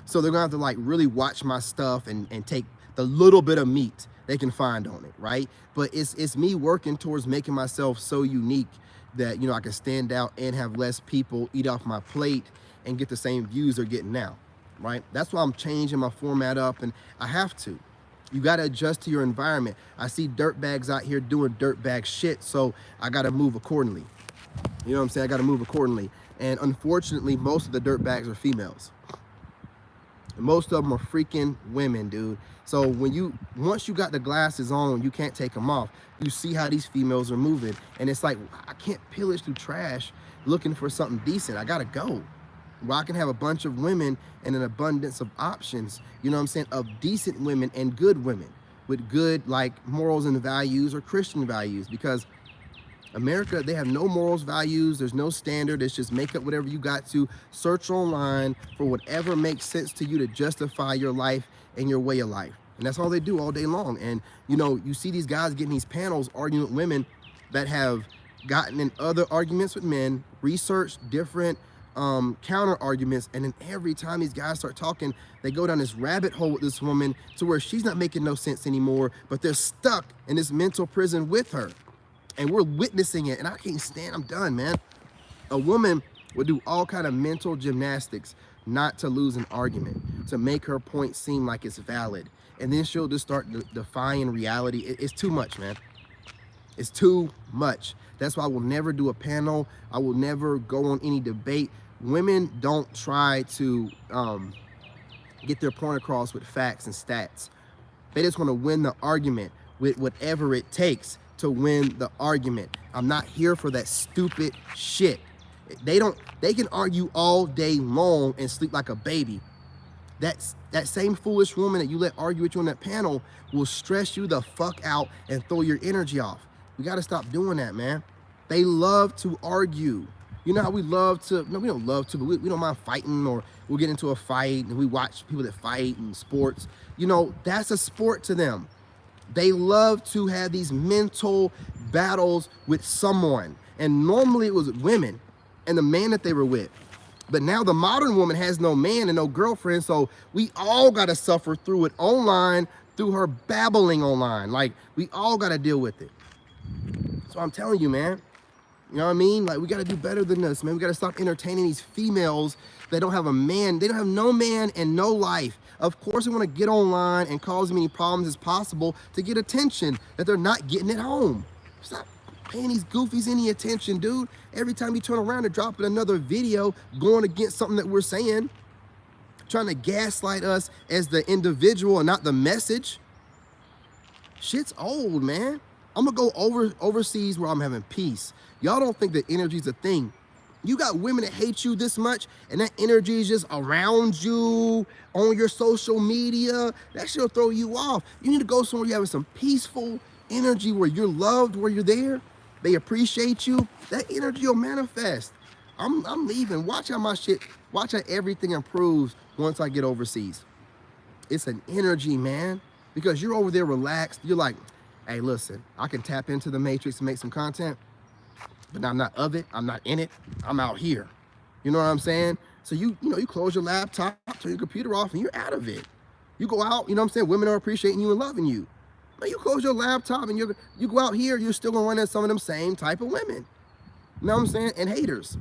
So they're gonna have to like really watch my stuff and take the little bit of meat they can find on it, right? But it's me working towards making myself so unique that, you know, I can stand out and have less people eat off my plate and get the same views they're getting now, right? That's why I'm changing my format up, and I have to. You got to adjust to your environment. I see dirtbags out here doing dirtbag shit, so I got to move accordingly. You know what I'm saying? I got to move accordingly. And unfortunately, most of the dirtbags are females. And most of them are freaking women, dude. So once you got the glasses on, you can't take them off. You see how these females are moving. And it's like, I can't pillage through trash looking for something decent. I got to go. Where I can have a bunch of women and an abundance of options, you know what I'm saying, of decent women and good women with good, like, morals and values or Christian values. Because America, they have no morals, values, there's no standard. It's just make up whatever you got to, search online for whatever makes sense to you to justify your life and your way of life. And that's all they do all day long. And, you know, you see these guys getting these panels arguing with women that have gotten in other arguments with men, researched different counter arguments, and then every time these guys start talking, they go down this rabbit hole with this woman to where she's not making no sense anymore, but they're stuck in this mental prison with her. And we're witnessing it, and I can't stand, I'm done, man. A woman would do all kind of mental gymnastics not to lose an argument, to make her point seem like it's valid. And then she'll just start defying reality. It's too much, man. It's too much. That's why I will never do a panel. I will never go on any debate. Women don't try to get their point across with facts and stats. They just want to win the argument with whatever it takes to win the argument. I'm not here for that stupid shit. They can argue all day long and sleep like a baby. That same foolish woman that you let argue with you on that panel will stress you the fuck out and throw your energy off. We got to stop doing that, man. They love to argue. You know how we love to, no, we don't love to, but we don't mind fighting, or we'll get into a fight and we watch people that fight in sports. You know, that's a sport to them. They love to have these mental battles with someone. And normally it was women and the man that they were with. But now the modern woman has no man and no girlfriend, so we all got to suffer through it online, through her babbling online. Like, we all got to deal with it. So I'm telling you, man, you know what I mean? Like, we got to do better than this, man. We got to stop entertaining these females that don't have a man. They don't have no man and no life. Of course, they want to get online and cause as many problems as possible to get attention that they're not getting at home. Stop paying these goofies any attention, dude. Every time you turn around, they're dropping another video going against something that we're saying, trying to gaslight us as the individual and not the message. Shit's old, man. I'm gonna go overseas where I'm having peace. Y'all don't think that energy is a thing. You got women that hate you this much, and that energy is just around you on your social media. That shit'll throw you off. You need to go somewhere you're having some peaceful energy, where you're loved, where you're there. They appreciate you. That energy will manifest. I'm leaving. Watch how everything improves once I get overseas. It's an energy, man, because you're over there relaxed. You're like, hey, listen, I can tap into the matrix and make some content, but I'm not of it. I'm not in it. I'm out here. You know what I'm saying? So you close your laptop, turn your computer off, and you're out of it. You go out, you know what I'm saying? Women are appreciating you and loving you. But you close your laptop and you go out here, you're still gonna run into some of them same type of women. You know what I'm saying? And haters.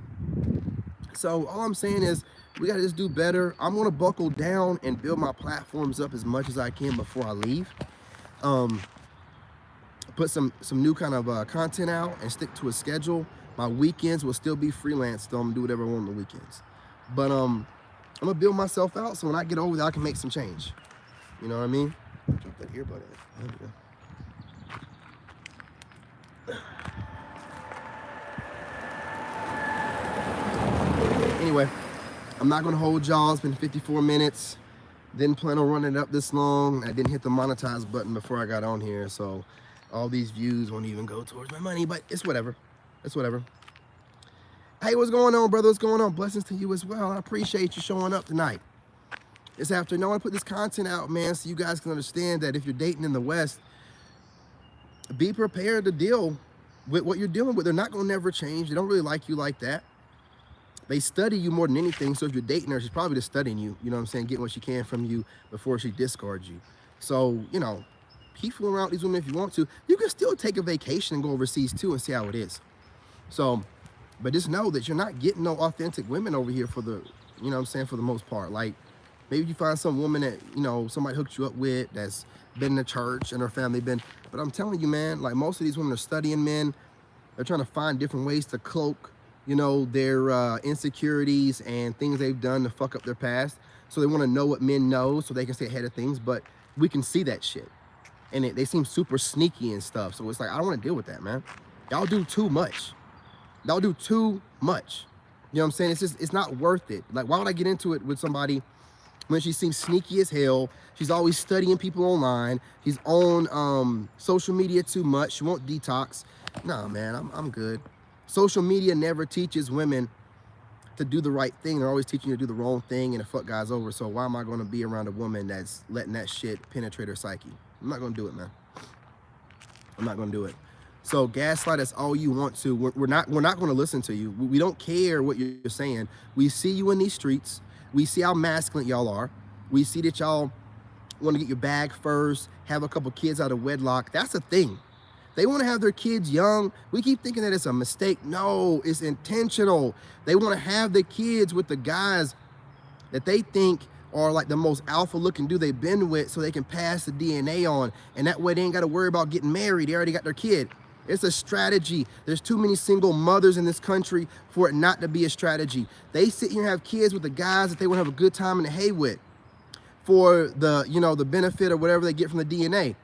So all I'm saying is, we gotta just do better. I'm gonna buckle down and build my platforms up as much as I can before I leave. Put some new kind of content out and stick to a schedule. My weekends will still be freelance, so I'm gonna do whatever I want on the weekends. But I'm gonna build myself out so when I get over there, I can make some change. You know what I mean? Drop that earbud in. There we go. Anyway, I'm not gonna hold y'all. It's been 54 minutes. Didn't plan on running it up this long. I didn't hit the monetize button before I got on here, so all these views won't even go towards my money, but it's whatever. It's whatever. Hey, what's going on, brother? What's going on? Blessings to you as well. I appreciate you showing up tonight. This afternoon, I want to put this content out, man, so you guys can understand that if you're dating in the West, be prepared to deal with what you're dealing with. They're not going to never change. They don't really like you like that. They study you more than anything, so if you're dating her, she's probably just studying you, you know what I'm saying, getting what she can from you before she discards you. So, you know, keep fooling around with these women if you want to. You can still take a vacation and go overseas too and see how it is. So, but just know that you're not getting no authentic women over here for the, you know what I'm saying, for the most part. Like, maybe you find some woman that, you know, somebody hooked you up with that's been in the church and her family been, but I'm telling you, man, like most of these women are studying men. They're trying to find different ways to cloak, you know, their insecurities and things they've done to fuck up their past. So they want to know what men know so they can stay ahead of things. But we can see that shit. And they seem super sneaky and stuff. So it's like, I don't want to deal with that, man. Y'all do too much. Y'all do too much. You know what I'm saying? It's just, it's not worth it. Like, why would I get into it with somebody when she seems sneaky as hell? She's always studying people online. She's on social media too much. She won't detox. Nah, man, I'm good. Social media never teaches women to do the right thing. They're always teaching you to do the wrong thing and to fuck guys over. So why am I going to be around a woman that's letting that shit penetrate her psyche? I'm not going to do it, man. I'm not going to do it. So gaslight us all you want to. We're not going to listen to you. We don't care what you're saying. We see you in these streets. We see how masculine y'all are. We see that y'all want to get your bag first, have a couple kids out of wedlock. That's a thing. They want to have their kids young. We keep thinking that it's a mistake. No, it's intentional. They want to have the kids with the guys that they think are like the most alpha looking dude they've been with so they can pass the DNA on. And that way they ain't got to worry about getting married. They already got their kid. It's a strategy. There's too many single mothers in this country for it not to be a strategy. They sit here and have kids with the guys that they want to have a good time in the hay with for the, you know, the benefit or whatever they get from the DNA.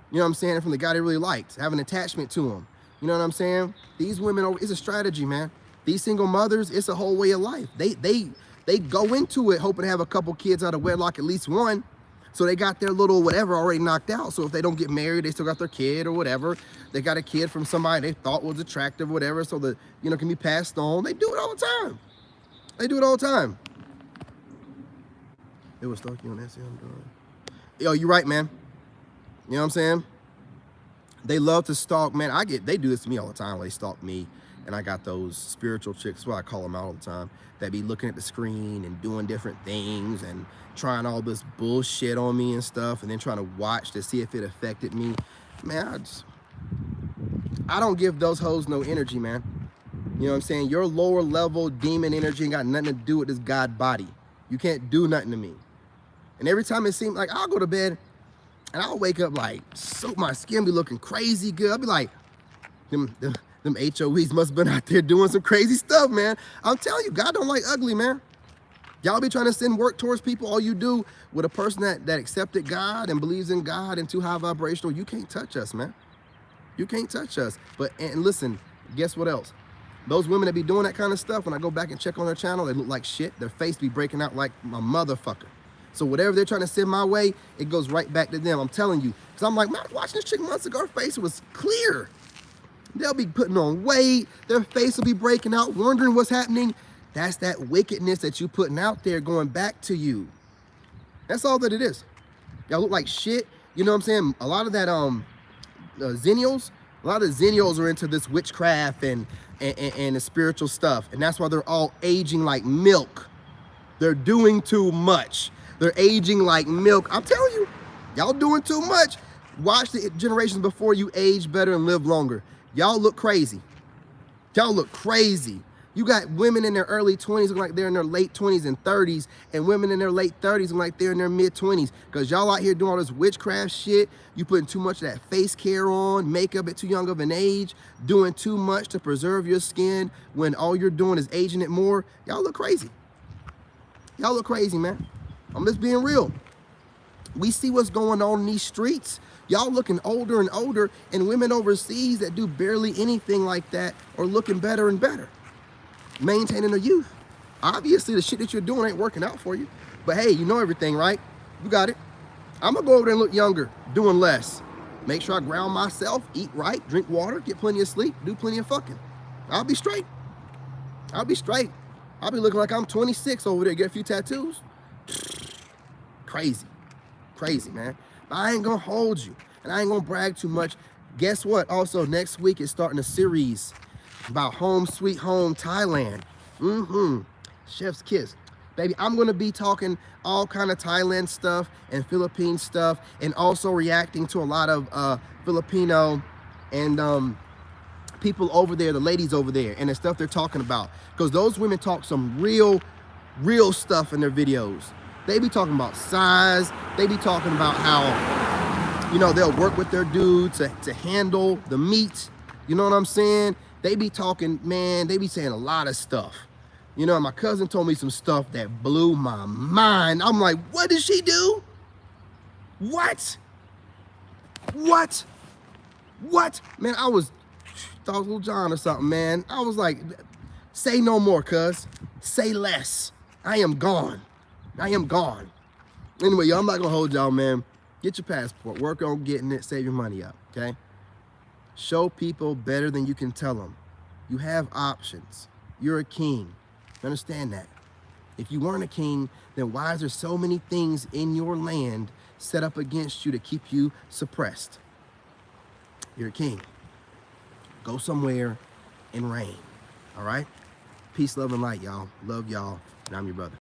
You know what I'm saying? From the guy they really liked, have an attachment to him. You know what I'm saying? These women, it's a strategy, man. These single mothers, it's a whole way of life. They go into it hoping to have a couple kids out of wedlock, at least one. So they got their little whatever already knocked out. So if they don't get married, they still got their kid or whatever. They got a kid from somebody they thought was attractive or whatever, so that, you know, can be passed on. They do it all the time. They do it all the time. It was stalking on that. Yo, you're right, man. You know what I'm saying? They love to stalk, man. They do this to me all the time. They stalk me, and I got those spiritual chicks, that's what I call them out all the time, that be looking at the screen and doing different things and trying all this bullshit on me and stuff, and then trying to watch to see if it affected me. Man, I don't give those hoes no energy, man. You know what I'm saying? Your lower level demon energy ain't got nothing to do with this God body. You can't do nothing to me. And every time it seems like I'll go to bed and I'll wake up like, so my skin be looking crazy good. I'll be like, them HOEs must have been out there doing some crazy stuff, man. I'm telling you, God don't like ugly, man. Y'all be trying to send work towards people. All you do with a person that accepted God and believes in God and too high vibrational, you can't touch us, man. You can't touch us. But, and listen, guess what else? Those women that be doing that kind of stuff, when I go back and check on their channel, they look like shit. Their face be breaking out like a motherfucker. So whatever they're trying to send my way, it goes right back to them. I'm telling you. Because I'm like, man, watching this chick months ago, her face was clear. They'll be putting on weight. Their face will be breaking out, wondering what's happening. That's that wickedness that you putting out there going back to you. That's all that it is. Y'all look like shit. You know what I'm saying? A lot of that Xennials, a lot of Xennials are into this witchcraft and the spiritual stuff. And that's why they're all aging like milk. They're doing too much. They're aging like milk. I'm telling you, y'all doing too much. Watch the generations before you age better and live longer. Y'all look crazy. Y'all look crazy. You got women in their early 20s looking like they're in their late 20s and 30s, and women in their late 30s looking like they're in their mid 20s. Because y'all out here doing all this witchcraft shit. You putting too much of that face care on, makeup at too young of an age, doing too much to preserve your skin when all you're doing is aging it more. Y'all look crazy. Y'all look crazy, man. I'm just being real. We see what's going on in these streets. Y'all looking older and older, and women overseas that do barely anything like that are looking better and better, maintaining their youth. Obviously, the shit that you're doing ain't working out for you. But hey, you know everything, right? You got it. I'm gonna go over there and look younger, doing less. Make sure I ground myself, eat right, drink water, get plenty of sleep, do plenty of fucking. I'll be straight. I'll be straight. I'll be looking like I'm 26 over there, get a few tattoos. Crazy. Crazy, man. But I ain't gonna hold you, and I ain't gonna brag too much. Guess what? Also, next week is starting a series about home sweet home Thailand. Chef's kiss. Baby, I'm gonna be talking all kind of Thailand stuff and Philippine stuff, and also reacting to a lot of Filipino and people over there, the ladies over there, and the stuff they're talking about. Because those women talk some real stuff in their videos. They be talking about size. They be talking about how, you know, they'll work with their dude to handle the meat. You know what I'm saying? They be talking, man, they be saying a lot of stuff. You know, my cousin told me some stuff that blew my mind. I'm like, what did she do? What? What? What? Man, I was, thought it was Lil Jon or something, man. I was like, say no more, cuz. Say less. I am gone. I am gone. Anyway, y'all, I'm not gonna hold y'all, man. Get your passport. Work on getting it. Save your money up, okay? Show people better than you can tell them. You have options. You're a king. Understand that. If you weren't a king, then why is there so many things in your land set up against you to keep you suppressed? You're a king. Go somewhere and reign. All right? Peace, love, and light, y'all. Love y'all, and I'm your brother.